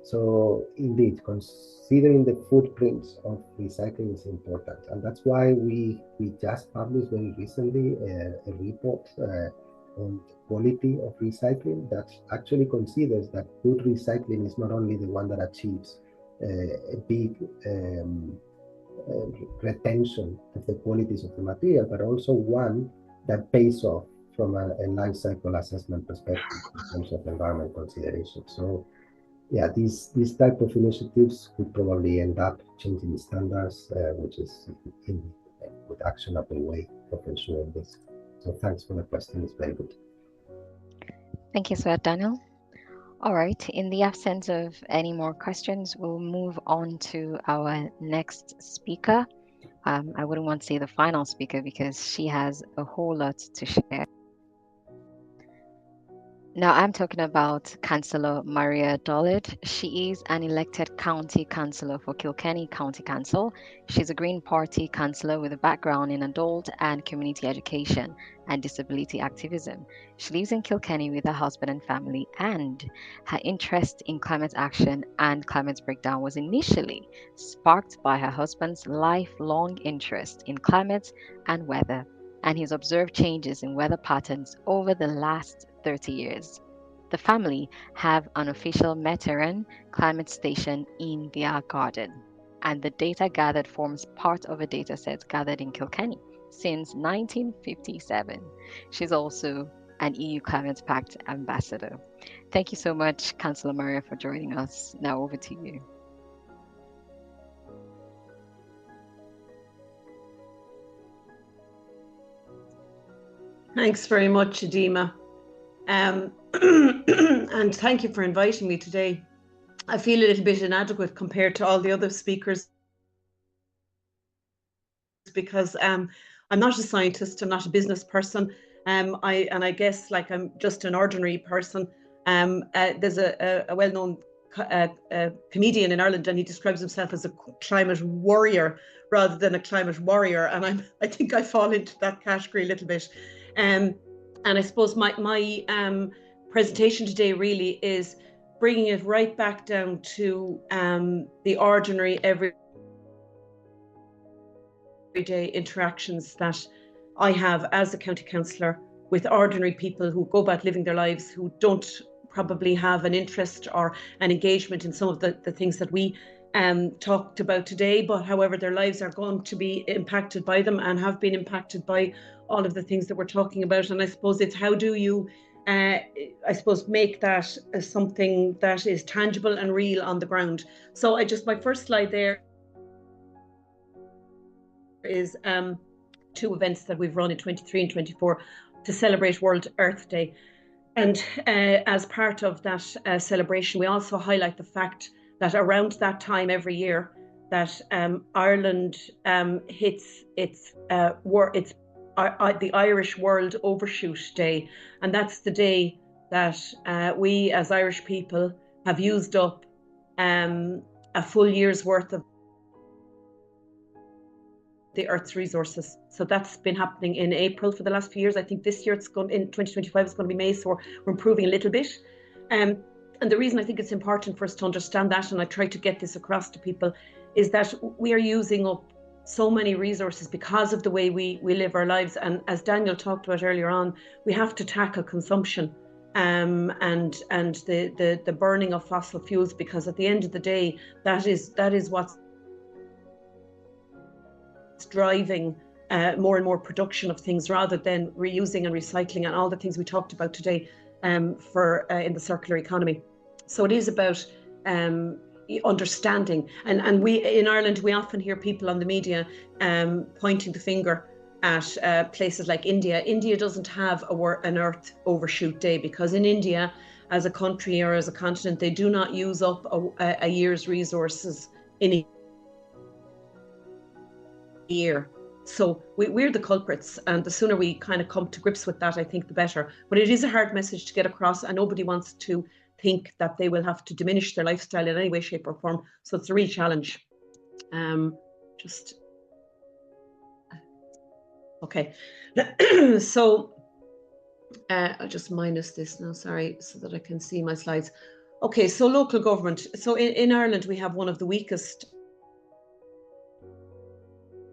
So indeed, considering the footprints of recycling is important, and that's why we just published very recently a report on the quality of recycling that actually considers that good recycling is not only the one that achieves a big retention of the qualities of the material, but also one that pays off from a life cycle assessment perspective in terms of environment consideration. So yeah, these type of initiatives could probably end up changing the standards, which is in a good actionable way of ensuring this. So thanks for the question, it's very good. Thank you, Sir Daniel. All right, in the absence of any more questions, we'll move on to our next speaker. I wouldn't want to say the final speaker because she has a whole lot to share. Now, I'm talking about Councillor Maria Dollard. She is an elected county councillor for Kilkenny County Council. She's a Green Party councillor with a background in adult and community education and disability activism. She lives in Kilkenny with her husband and family, and her interest in climate action and climate breakdown was initially sparked by her husband's lifelong interest in climate and weather, and his observed changes in weather patterns over the last 30 years. The family have an official Meteran climate station in their garden, and the data gathered forms part of a dataset gathered in Kilkenny since 1957. She's also an EU Climate Pact Ambassador. Thank you so much, Councillor Maria, for joining us. Now over to you. Thanks very much, Adima. And thank you for inviting me today. I feel a little bit inadequate compared to all the other speakers because I'm not a scientist, I'm not a business person, I guess like I'm just an ordinary person. There's a well-known comedian in Ireland, and he describes himself as a climate warrior rather than a climate warrior, and I think I fall into that category a little bit. And I suppose my presentation today really is bringing it right back down to the ordinary, everyday interactions that I have as a county councillor with ordinary people who go about living their lives, who don't probably have an interest or an engagement in some of the things that we talked about today, but however their lives are going to be impacted by them and have been impacted by all of the things that we're talking about. And I suppose it's how do you make that something that is tangible and real on the ground. So my first slide there is 2 events that we've run in 23 and 24 to celebrate World Earth Day. And as part of that celebration, we also highlight the fact that around that time every year that Ireland hits the Irish World Overshoot Day. And that's the day that we as Irish people have used up a full year's worth of the Earth's resources. So that's been happening in April for the last few years. I think this year in 2025 it's going to be May, so we're improving a little bit. And the reason I think it's important for us to understand that, and I try to get this across to people, is that we are using up so many resources because of the way we live our lives. And as Daniel talked about earlier on, we have to tackle consumption and the burning of fossil fuels, because at the end of the day, that is what's driving more and more production of things, rather than reusing and recycling and all the things we talked about today in the circular economy. So it is about understanding, and we in Ireland, we often hear people on the media pointing the finger at places like India. India doesn't have an Earth Overshoot Day, because in India, as a country or as a continent, they do not use up a year's resources in a year. So we're the culprits, and the sooner we kind of come to grips with that, I think the better. But it is a hard message to get across, and nobody wants to think that they will have to diminish their lifestyle in any way, shape or form. So it's a real challenge. Okay. So I'll just minus this now, sorry, so that I can see my slides. Okay, so local government. So in Ireland, we have one of the weakest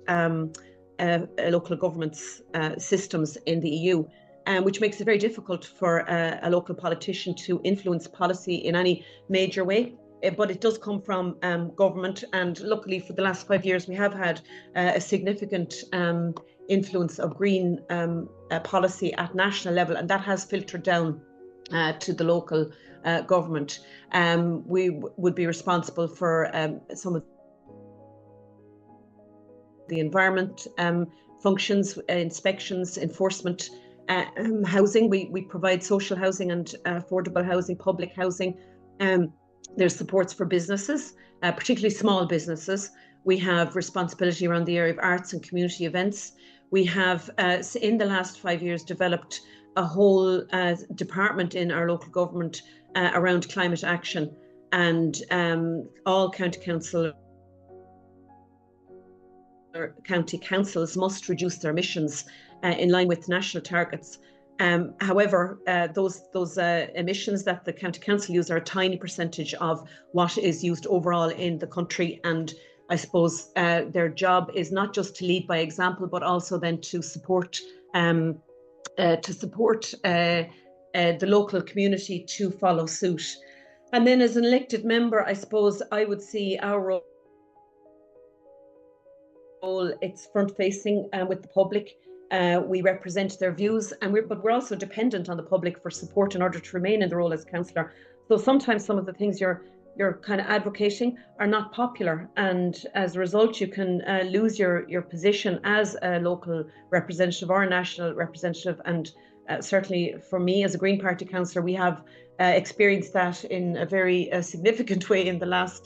local government's systems in the EU, which makes it very difficult for a local politician to influence policy in any major way. But it does come from government, and luckily for the last 5 years we have had a significant influence of green policy at national level, and that has filtered down to the local government. We would be responsible for some of the environment functions, inspections, enforcement, housing. We provide social housing and affordable housing, public housing. There's supports for businesses, particularly small businesses. We have responsibility around the area of arts and community events. We have, in the last 5 years, developed a whole department in our local government around climate action, and all county councils must reduce their emissions in line with national targets. However, those emissions that the county council use are a tiny percentage of what is used overall in the country, and I suppose their job is not just to lead by example, but also then to support the local community to follow suit. And then, as an elected member, I suppose I would see our role. It's front-facing with the public. We represent their views, but we're also dependent on the public for support in order to remain in the role as councillor. So sometimes some of the things you're kind of advocating are not popular, and as a result, you can lose your position as a local representative or a national representative. And certainly for me, as a Green Party councillor, we have experienced that in a very significant way in the last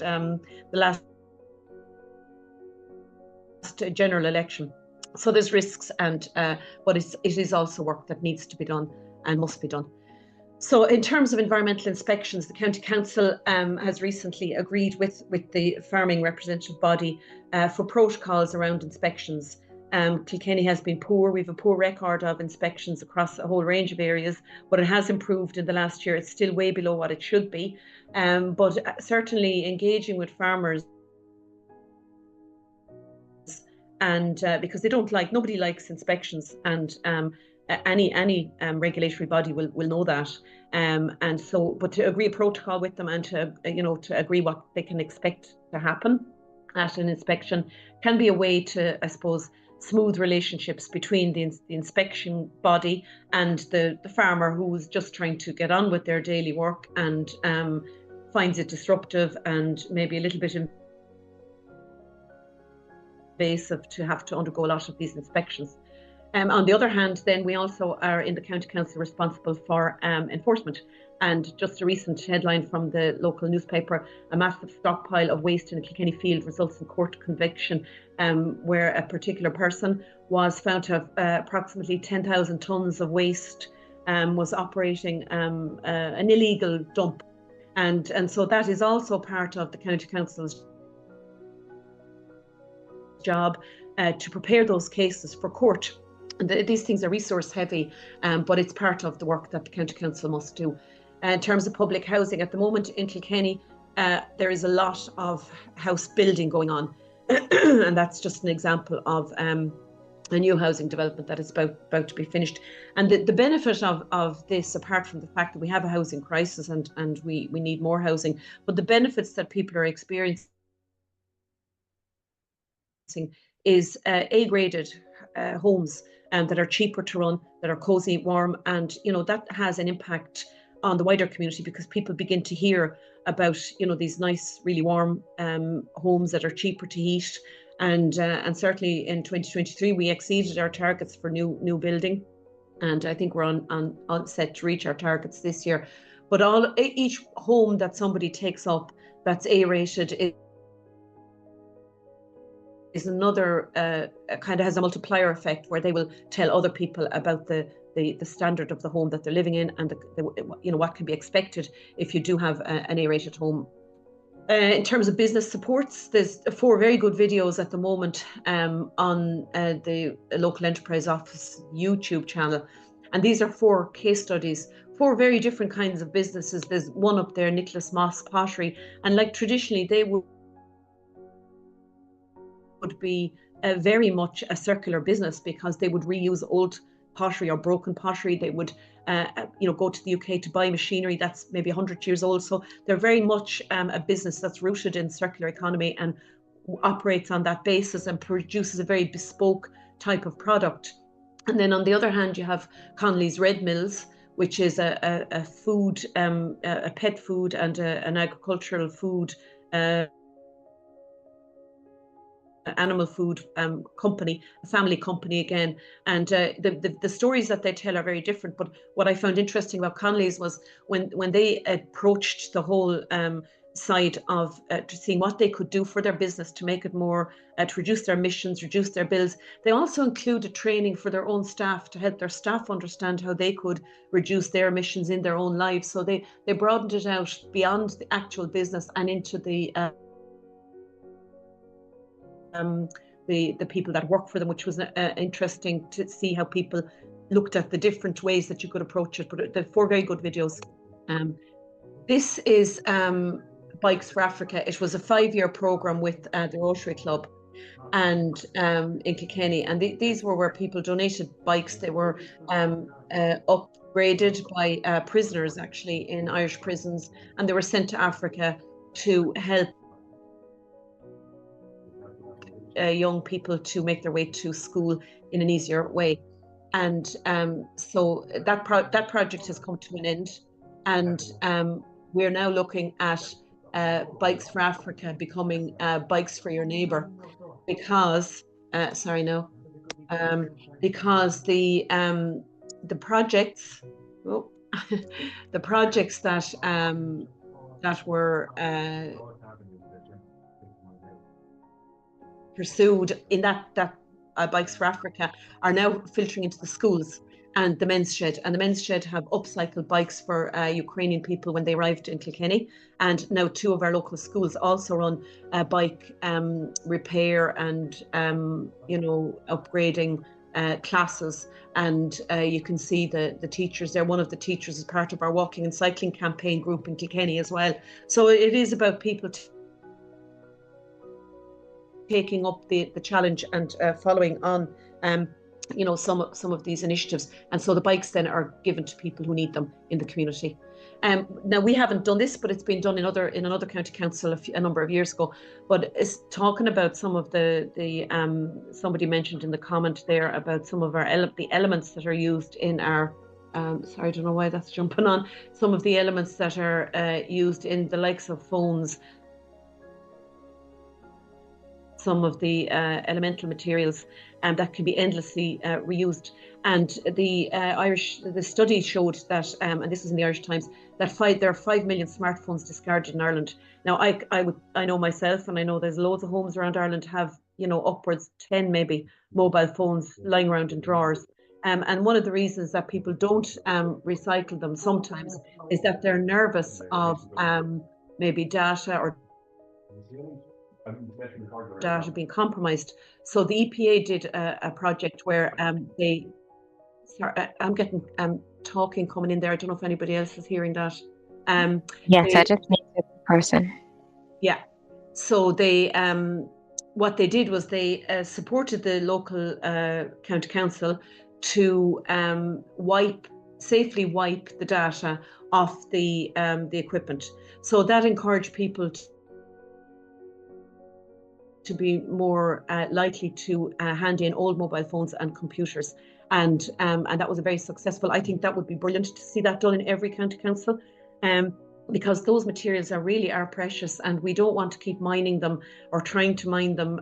general election. So there's risks, and but it is also work that needs to be done and must be done. So in terms of environmental inspections, the County Council has recently agreed with the farming representative body for protocols around inspections. Kilkenny has been poor. We have a poor record of inspections across a whole range of areas, but it has improved in the last year. It's still way below what it should be, but certainly engaging with farmers, and because nobody likes inspections, and any regulatory body will know that, and so, but to agree a protocol with them, and to agree what they can expect to happen at an inspection, can be a way to, I suppose, smooth relationships between the inspection body and the farmer who's just trying to get on with their daily work, and finds it disruptive and maybe a little bit invasive to have to undergo a lot of these inspections. On the other hand, then we also are in the County Council responsible for enforcement. And just a recent headline from the local newspaper: a massive stockpile of waste in a Kilkenny field results in court conviction, where a particular person was found to have approximately 10,000 tonnes of waste, was operating an illegal dump. And so that is also part of the County Council's job, to prepare those cases for court. And these things are resource heavy, but it's part of the work that the County Council must do. In terms of public housing, at the moment in Kilkenny, there is a lot of house building going on. And that's just an example of a new housing development that is about to be finished. And the benefit of this, apart from the fact that we have a housing crisis and we need more housing, but the benefits that people are experiencing is A-graded homes that are cheaper to run, that are cozy, warm, and that has an impact on the wider community, because people begin to hear about these nice, really warm homes that are cheaper to heat. And certainly in 2023 we exceeded our targets for new building, and I think we're on set to reach our targets this year. But each home that somebody takes up that's A-rated is another kind of has a multiplier effect, where they will tell other people about the standard of the home that they're living in, and what can be expected if you do have an A-rated home. In terms of business supports, there's 4 very good videos at the moment on the Local Enterprise Office YouTube channel. And these are 4 case studies, 4 very different kinds of businesses. There's one up there, Nicholas Moss Pottery. And like traditionally, they would be very much a circular business, because they would reuse old pottery or broken pottery. They would go to the UK to buy machinery that's maybe 100 years old. So they're very much a business that's rooted in circular economy and operates on that basis and produces a very bespoke type of product. And then on the other hand, you have Connolly's Red Mills, which is a food, a pet food and an agricultural food animal food company, a family company again. And the stories that they tell are very different. But what I found interesting about Connolly's was when they approached the whole side of to seeing what they could do for their business to make it more, to reduce their emissions, reduce their bills. They also included training for their own staff to help their staff understand how they could reduce their emissions in their own lives. So they broadened it out beyond the actual business and into the people that work for them, which was interesting to see how people looked at the different ways that you could approach it. But the 4 very good videos. This is Bikes for Africa. It was a 5-year program with the Rotary Club and in Kilkenny, and these were where people donated bikes. They were upgraded by prisoners actually in Irish prisons, and they were sent to Africa to help young people to make their way to school in an easier way. And so that project has come to an end, and we're now looking at Bikes for Africa becoming Bikes for Your Neighbour, because because the projects the projects that were pursued in that Bikes for Africa are now filtering into the schools and the Men's Shed. And the Men's Shed have upcycled bikes for Ukrainian people when they arrived in Kilkenny. And now 2 of our local schools also run bike repair and upgrading classes. And you can see the teachers there. One of the teachers is part of our walking and cycling campaign group in Kilkenny as well. So it is about people taking up the challenge and following on some of these initiatives. And so the bikes then are given to people who need them in the community. Now we haven't done this, but it's been done in another county council a number of years ago. But it's talking about some of the somebody mentioned in the comment there about some of the elements that are used in our sorry, I don't know why that's jumping on. Some of the elements that are used in the likes of phones, some of the elemental materials, and that can be endlessly reused. And the study showed that, and this is in the Irish Times, that there are 5 million smartphones discarded in Ireland. Now, I know myself, and I know there's loads of homes around Ireland have upwards 10 maybe mobile phones lying around in drawers. And one of the reasons that people don't recycle them sometimes is that they're nervous of maybe data or data being compromised. So the EPA did a project where they. Sorry, I'm getting talking coming in there. I don't know if anybody else is hearing that. Yes, I just need the person. Yeah. So they what they did was they supported the local county council to safely wipe the data off the equipment. So that encouraged people to be more likely to hand in old mobile phones and computers. And that was a very successful. I think that would be brilliant to see that done in every county council. Because those materials are precious, and we don't want to keep mining them or trying to mine them,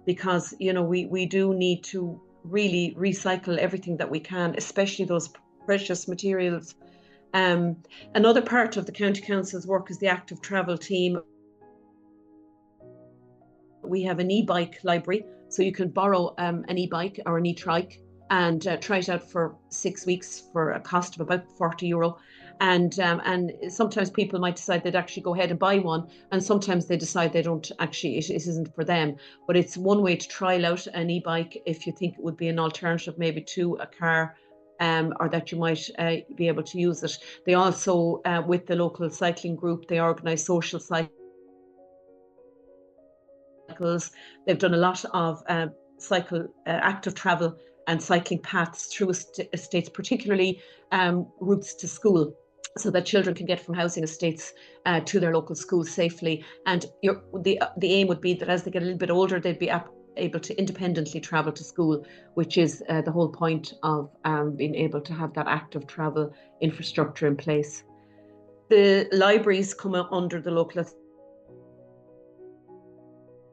because we do need to really recycle everything that we can, especially those precious materials. Another part of the county council's work is the active travel team. We have an e-bike library, so you can borrow an e-bike or an e-trike and try it out for 6 weeks for a cost of about €40. And sometimes people might decide they'd actually go ahead and buy one, and sometimes they decide they don't actually, it isn't for them. But it's one way to trial out an e-bike if you think it would be an alternative maybe to a car, or that you might be able to use it. They also, with the local cycling group, they organise social cycles. They've done a lot of active travel and cycling paths through estates, particularly routes to school, so that children can get from housing estates to their local schools safely. And the aim would be that as they get a little bit older, they'd be able to independently travel to school, which is the whole point of being able to have that active travel infrastructure in place. The libraries come under the local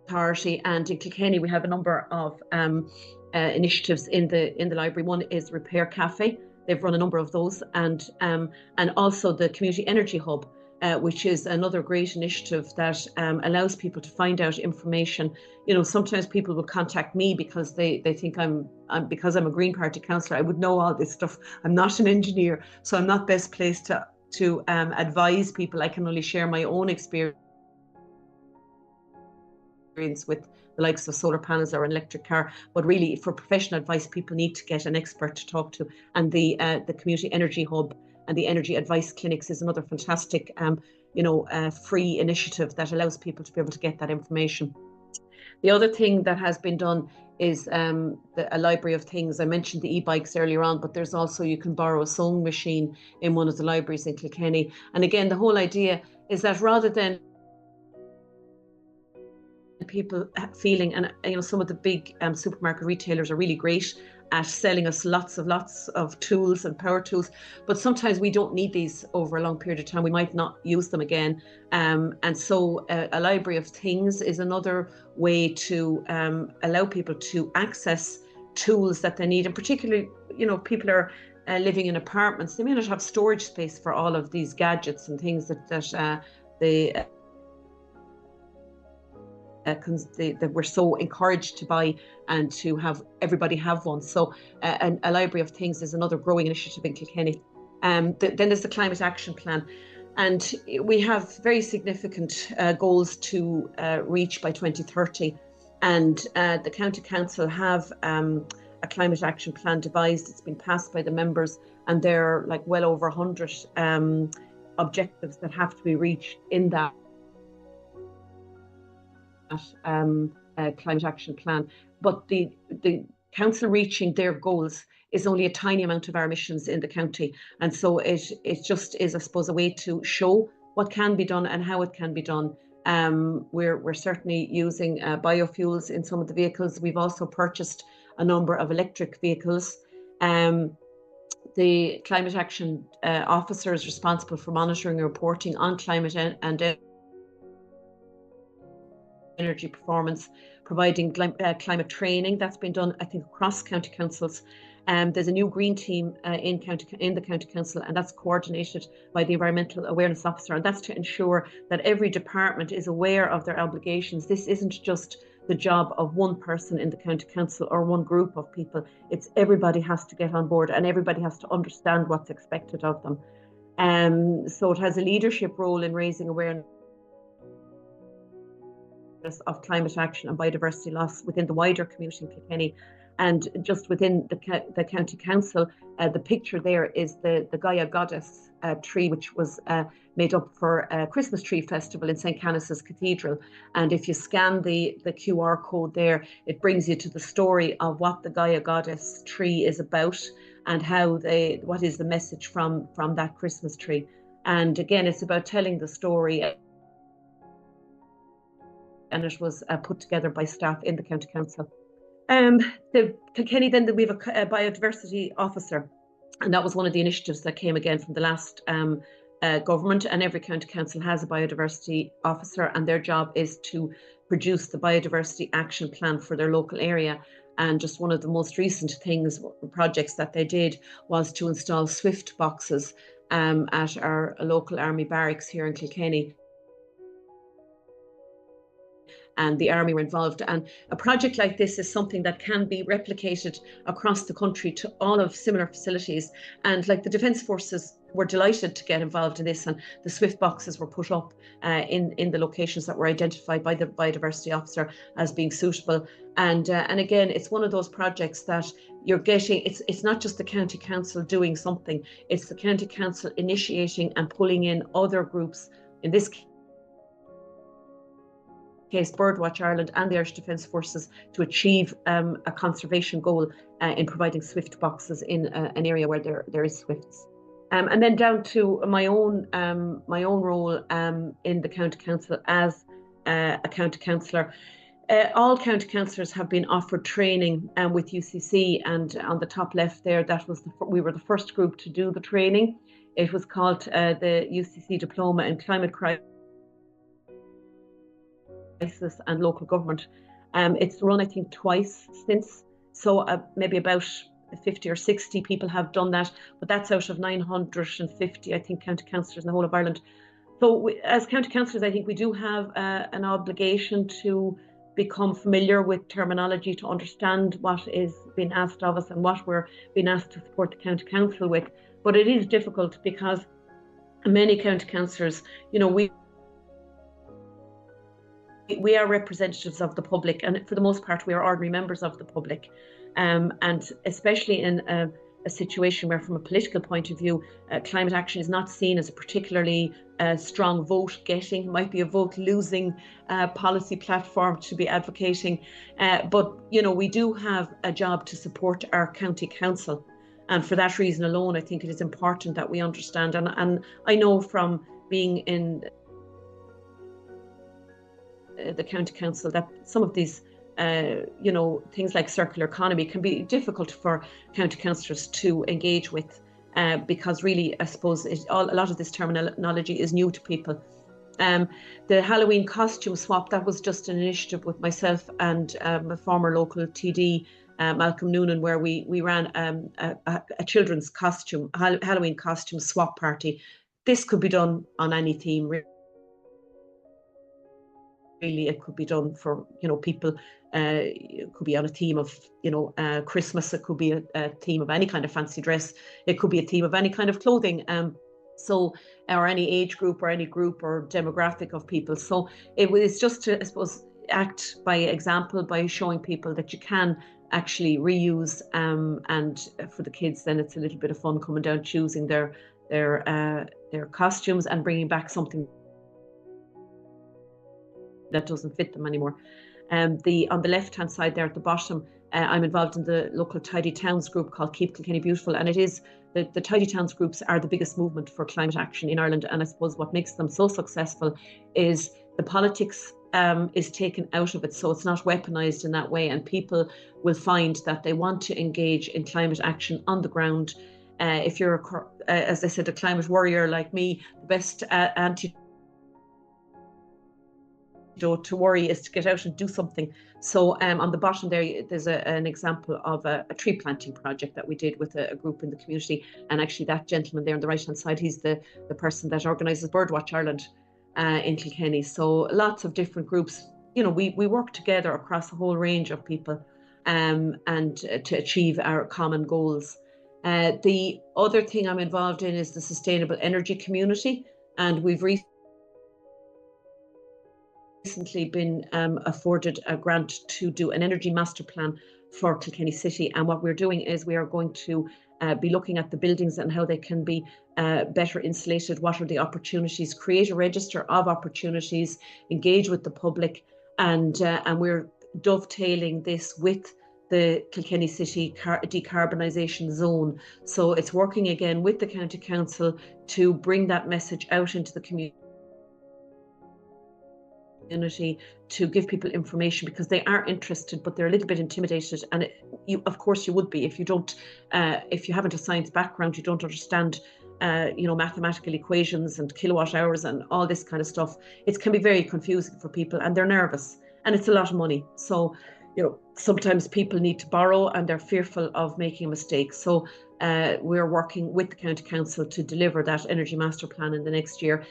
authority, and in Kilkenny we have a number of initiatives in the library. One is Repair Cafe. They've run a number of those, and also the Community Energy Hub, which is another great initiative that allows people to find out information. Sometimes people will contact me because they think because I'm a Green Party councillor, I would know all this stuff. I'm not an engineer, so I'm not best placed to advise people. I can only share my own experience with the likes of solar panels or an electric car. But really, for professional advice, people need to get an expert to talk to. And the Community Energy Hub and the Energy Advice Clinics is another fantastic, free initiative that allows people to be able to get that information. The other thing that has been done is a library of things. I mentioned the e-bikes earlier on, but there's also, you can borrow a sewing machine in one of the libraries in Kilkenny. And again, the whole idea is that rather than people feeling, and some of the big supermarket retailers are really great at selling us lots of tools and power tools, but sometimes we don't need these over a long period of time. We might not use them again, and so a library of things is another way to allow people to access tools that they need. And particularly, people are living in apartments, they may not have storage space for all of these gadgets and things that we're so encouraged to buy and to have everybody have one. So a library of things is another growing initiative in Kilkenny. Then there's the Climate Action Plan, and we have very significant goals to reach by 2030. And the County Council have a Climate Action Plan devised. It's been passed by the members, and there are well over 100 objectives that have to be reached in that Climate Action Plan. But the council reaching their goals is only a tiny amount of our emissions in the county, and so it just is, I suppose, a way to show what can be done and how it can be done. We're certainly using biofuels in some of the vehicles. We've also purchased a number of electric vehicles. The Climate Action Officer is responsible for monitoring and reporting on climate and energy performance, providing climate training. That's been done, I think, across county councils. There's a new green team in the county council, and that's coordinated by the Environmental Awareness Officer, and that's to ensure that every department is aware of their obligations. This isn't just the job of one person in the county council or one group of people. It's everybody has to get on board, and everybody has to understand what's expected of them. So it has a leadership role in raising awareness of climate action and biodiversity loss within the wider community in Kilkenny. And just within the county council, the picture there is the Gaia goddess tree, which was made up for a Christmas tree festival in St. Canice's Cathedral. And if you scan the QR code there, it brings you to the story of what the Gaia goddess tree is about and what is the message from that Christmas tree. And again, it's about telling the story. And it was put together by staff in the county council. The Kilkenny, then we have a biodiversity officer, and that was one of the initiatives that came again from the last government. And every county council has a biodiversity officer, and their job is to produce the biodiversity action plan for their local area. And just one of the most recent projects that they did was to install Swift boxes at our local army barracks here in Kilkenny. And the army were involved. And a project like this is something that can be replicated across the country to all of similar facilities. And like the Defence Forces were delighted to get involved in this, and the Swift boxes were put up in the locations that were identified by the biodiversity officer as being suitable. And again, it's one of those projects that you're getting, it's not just the county council doing something, it's the county council initiating and pulling in other groups, in this case Birdwatch Ireland and the Irish Defence Forces, to achieve a conservation goal in providing Swift boxes in an area where there is Swifts. And then down to my own role in the county council as a county councillor. All county councillors have been offered training with UCC, and on the top left there, we were the first group to do the training. It was called the UCC Diploma in Climate Crisis and Local Government. It's run, I think, twice since, so maybe about 50 or 60 people have done that, but that's out of 950, I think, county councillors in the whole of Ireland. So as county councillors, I think we do have an obligation to become familiar with terminology, to understand what is being asked of us and what we're being asked to support the county council with. But it is difficult because many county councillors, we are representatives of the public, and for the most part we are ordinary members of the public, and especially in a situation where, from a political point of view, climate action is not seen as a particularly strong vote getting, might be a vote losing policy platform to be advocating, but we do have a job to support our county council, and for that reason alone I think it is important that we understand, and I know from being in the county council that some of these things like circular economy can be difficult for county councillors to engage with, because really, I suppose, a lot of this terminology is new to people. The Halloween costume swap, that was just an initiative with myself and my former local TD, Malcolm Noonan, where we ran a children's Halloween costume swap party. This could be done on any theme. Really, it could be done for people. It could be on a theme of Christmas. It could be a theme of any kind of fancy dress. It could be a theme of any kind of clothing. Or any age group or any group or demographic of people. So it's just to, I suppose, act by example, by showing people that you can actually reuse. And for the kids, then it's a little bit of fun coming down, choosing their costumes and bringing back something that doesn't fit them anymore. On the left-hand side there at the bottom, I'm involved in the local Tidy Towns group called Keep Kilkenny Beautiful, and it is the Tidy Towns groups are the biggest movement for climate action in Ireland, and I suppose what makes them so successful is the politics is taken out of it, so it's not weaponized in that way, and people will find that they want to engage in climate action on the ground. If you're, as I said, a climate warrior like me, the best antidote to worry is to get out and do something. So on the bottom there's an example of a tree planting project that we did with a group in the community, and actually that gentleman there on the right hand side, he's the person that organises Birdwatch Ireland in Kilkenny. So lots of different groups, we work together across a whole range of people and to achieve our common goals. The other thing I'm involved in is the sustainable energy community, and we've recently been afforded a grant to do an energy master plan for Kilkenny City, and what we're doing is we are going to be looking at the buildings and how they can be better insulated, what are the opportunities, create a register of opportunities, engage with the public, and we're dovetailing this with the Kilkenny City decarbonisation zone. So it's working again with the County Council to bring that message out into the community, to give people information, because they are interested, but they're a little bit intimidated. And of course you would be if you don't, if you haven't a science background, you don't understand mathematical equations and kilowatt hours and all this kind of stuff. It can be very confusing for people, and they're nervous, and it's a lot of money. So sometimes people need to borrow and they're fearful of making a mistake. So we're working with the County Council to deliver that energy master plan in the next year.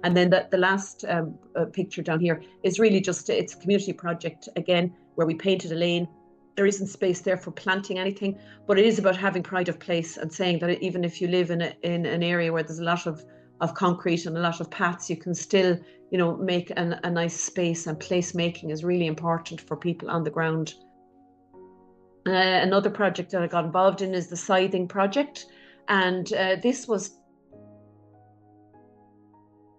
And then the last picture down here is really just, it's a community project again, where we painted a lane. There isn't space there for planting anything, but it is about having pride of place and saying that even if you live in an area where there's a lot of concrete and a lot of paths, you can still, make a nice space, and place making is really important for people on the ground. Another project that I got involved in is the scything project, and this was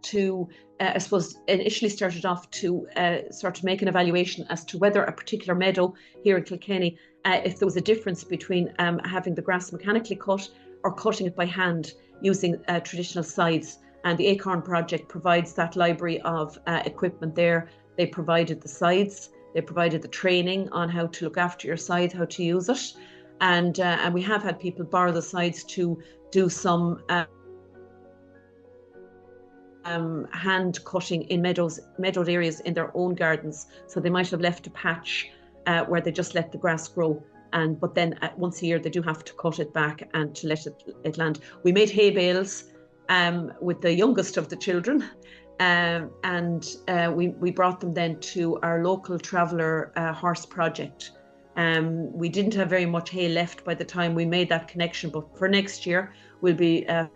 to, I suppose, initially started off to sort of make an evaluation as to whether a particular meadow here in Kilkenny, if there was a difference between having the grass mechanically cut or cutting it by hand using traditional scythes. And the Acorn project provides that library of equipment there. They provided the scythes, they provided the training on how to look after your scythe, how to use it. And we have had people borrow the scythes to do some hand cutting in meadowed areas in their own gardens. So they might have left a patch where they just let the grass grow, but then once a year they do have to cut it back and to let it land. We made hay bales with the youngest of the children, and we brought them then to our local traveller horse project. We didn't have very much hay left by the time we made that connection, but for next year we'll be in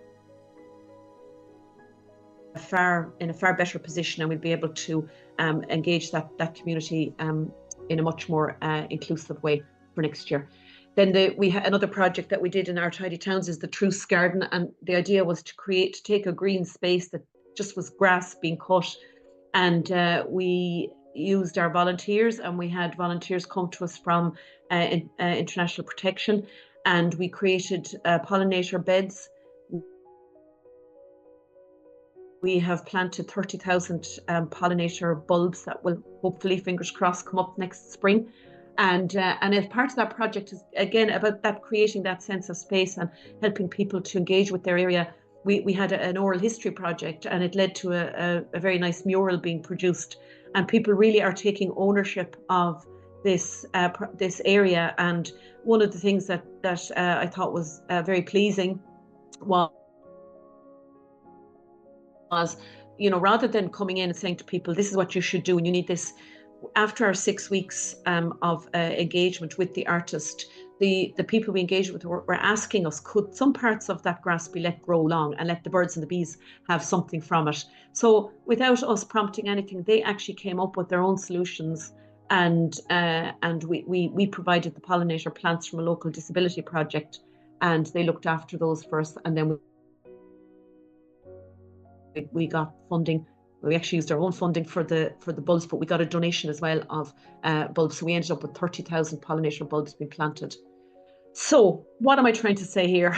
a far better position, and we'll be able to engage that community in a much more inclusive way for next year. Then we had another project that we did in our Tidy Towns is the Truce Garden, and the idea was to take a green space that just was grass being cut, and we used our volunteers, and we had volunteers come to us from International Protection, and we created pollinator beds. We have planted 30,000 pollinator bulbs that will hopefully, fingers crossed, come up next spring. And as part of that project is again about that, creating that sense of space and helping people to engage with their area. We had an oral history project, and it led to a very nice mural being produced. And people really are taking ownership of this area. And one of the things that I thought was very pleasing was, rather than coming in and saying to people, this is what you should do and you need this, after our 6 weeks of engagement with the artist, the people we engaged with were asking us, could some parts of that grass be let grow long and let the birds and the bees have something from it? So without us prompting anything, they actually came up with their own solutions, and we provided the pollinator plants from a local disability project, and they looked after those first, and then we got funding. We actually used our own funding for the bulbs, but we got a donation as well of bulbs. So we ended up with 30,000 pollinator bulbs being planted. So what am I trying to say here?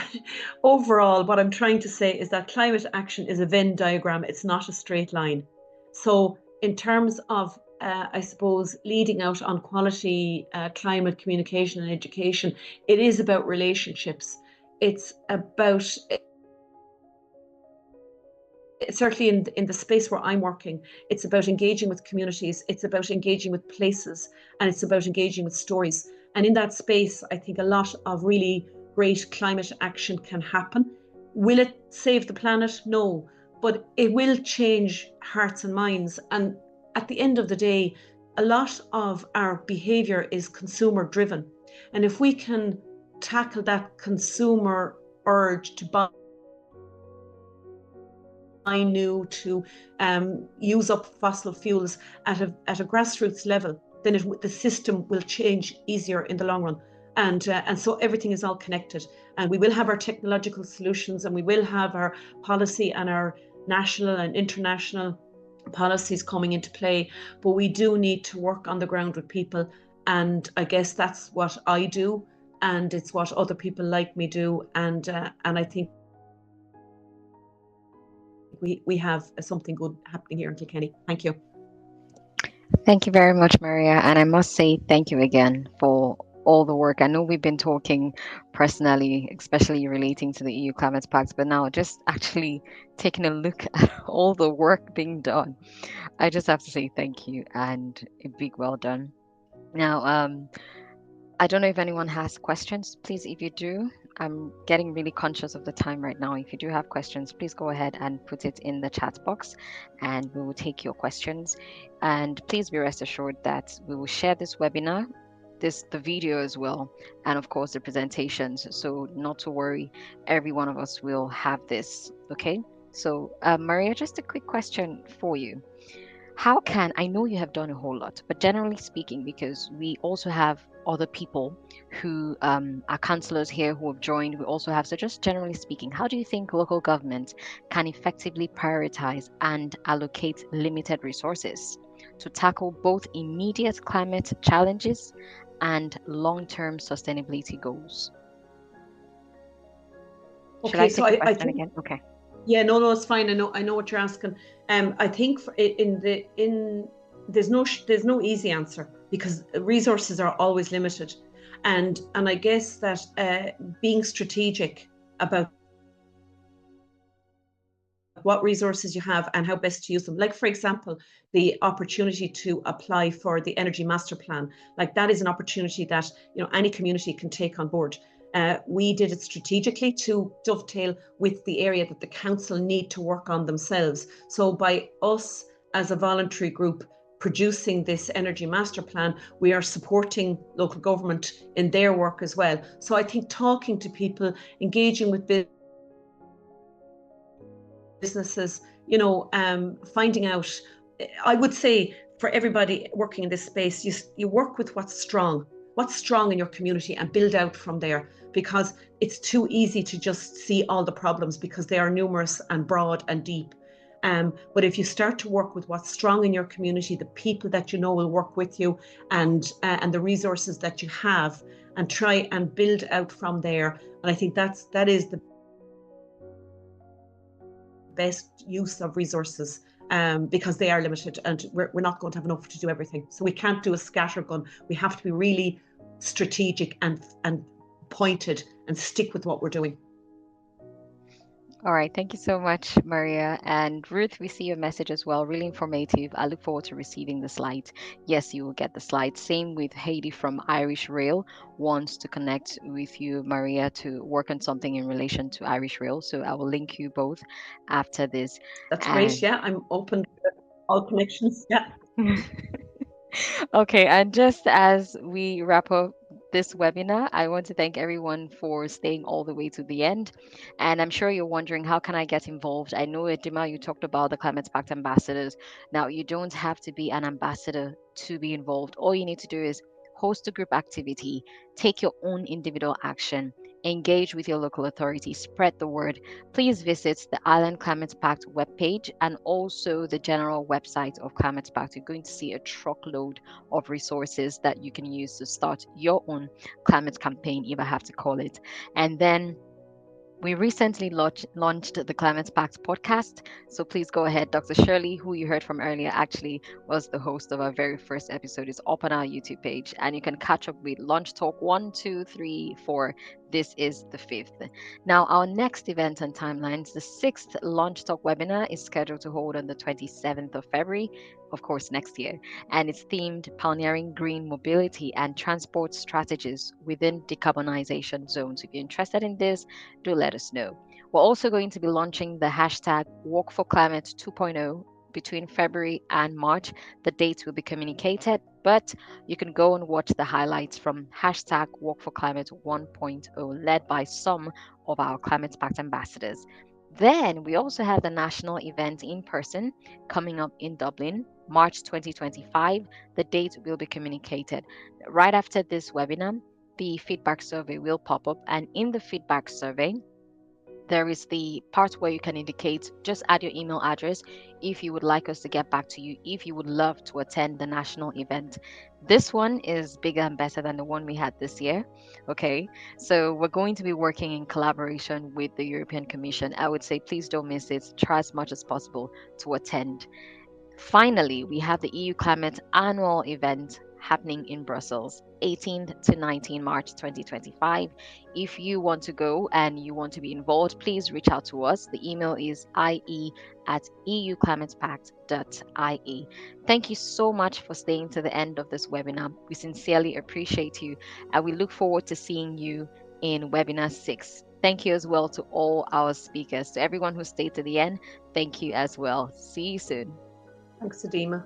Overall, what I'm trying to say is that climate action is a Venn diagram. It's not a straight line. So in terms of, I suppose, leading out on quality climate communication and education, it is about relationships. It's about, certainly in the space where I'm working, it's about engaging with communities, it's about engaging with places, and it's about engaging with stories. And in that space, I think a lot of really great climate action can happen. Will it save the planet? No, but it will change hearts and minds. And at the end of the day, a lot of our behavior is consumer driven. And if we can tackle that consumer urge to buy new to use up fossil fuels at a grassroots level, then the system will change easier in the long run. And so everything is all connected. And we will have our technological solutions, and we will have our policy and our national and international policies coming into play. But we do need to work on the ground with people. And I guess that's what I do. And it's what other people like me do. And I think we have something good happening here in Kilkenny. Thank you. Thank you very much, Maria. And I must say thank you again for all the work. I know we've been talking personally, especially relating to the EU Climate Pact, but now just actually taking a look at all the work being done, I just have to say thank you and a big well done. Now, I don't know if anyone has questions. Please, if you do, I'm getting really conscious of the time right now. If you do have questions, please go ahead and put it in the chat box and we will take your questions. And please be rest assured that we will share this webinar, the video as well, and of course the presentations. So not to worry, every one of us will have this. Okay. So Maria, just a quick question for you. How can, I know you have done a whole lot, but generally speaking, because we also have other people who are councillors here who have joined, we also have, so just generally speaking, how do you think local government can effectively prioritize and allocate limited resources to tackle both immediate climate challenges and long-term sustainability goals? Should I take the question again? Okay. Yeah, no, it's fine. I know what you're asking. I think there's no easy answer, because resources are always limited, and I guess that being strategic about what resources you have and how best to use them. Like, for example, the opportunity to apply for the Energy Master Plan, like that is an opportunity that any community can take on board. We did it strategically to dovetail with the area that the council need to work on themselves. So by us as a voluntary group producing this Energy Master Plan, we are supporting local government in their work as well. So I think talking to people, engaging with businesses, finding out, I would say for everybody working in this space, you work with what's strong in your community and build out from there, because it's too easy to just see all the problems because they are numerous and broad and deep. But if you start to work with what's strong in your community, the people that will work with you, and the resources that you have, and try and build out from there. And I think that is the best use of resources, because they are limited and we're not going to have enough to do everything. So we can't do a scattergun. We have to be really strategic and pointed and stick with what we're doing. All right. Thank you so much, Maria. And Ruth, we see your message as well. Really informative. I look forward to receiving the slides. Yes, you will get the slides. Same with Heidi from Irish Rail, wants to connect with you, Maria, to work on something in relation to Irish Rail. So I will link you both after this. That's great. Yeah, I'm open to all connections. Yeah. Okay. And just as we wrap up this webinar, I want to thank everyone for staying all the way to the end. And I'm sure you're wondering, how can I get involved? I know, Edima, you talked about the Climate Pact ambassadors. Now, you don't have to be an ambassador to be involved. All you need to do is host a group activity, take your own individual action, engage with your local authority, spread the word. Please visit the Island Climate Pact webpage and also the general website of Climate Pact. You're going to see a truckload of resources that you can use to start your own climate campaign, if I have to call it. And then we recently launched the Climate Pact podcast. So please go ahead. Dr. Shirley, who you heard from earlier, actually was the host of our very first episode. It's up on our YouTube page. And you can catch up with Launch Talk 1, 2, 3, 4. This is the 5th. Now, our next event and timelines, the 6th Launch Talk webinar is scheduled to hold on the 27th of February, of course, next year. And it's themed Pioneering Green Mobility and Transport Strategies within Decarbonization Zones. If you're interested in this, do let us know. We're also going to be launching the hashtag Walk for Climate 2.0 between February and March. The dates will be communicated, but you can go and watch the highlights from hashtag Walk for Climate 1.0, led by some of our Climate Pact ambassadors. Then we also have the national event in person coming up in Dublin, March 2025. The date will be communicated. Right after this webinar, the feedback survey will pop up, and in the feedback survey, there is the part where you can indicate, just add your email address if you would like us to get back to you, if you would love to attend the national event. This one is bigger and better than the one we had this year. Okay, so we're going to be working in collaboration with the European Commission. I would say please don't miss it. Try as much as possible to attend. Finally, we have the EU Climate Annual Event happening in Brussels, 18th to 19 March 2025. If you want to go and you want to be involved, please reach out to us. The email is ie@euclimatepact.ie. Thank you so much for staying to the end of this webinar. We sincerely appreciate you, and we look forward to seeing you in webinar 6. Thank you as well to all our speakers. To everyone who stayed to the end, thank you as well. See you soon. Thanks, Adima.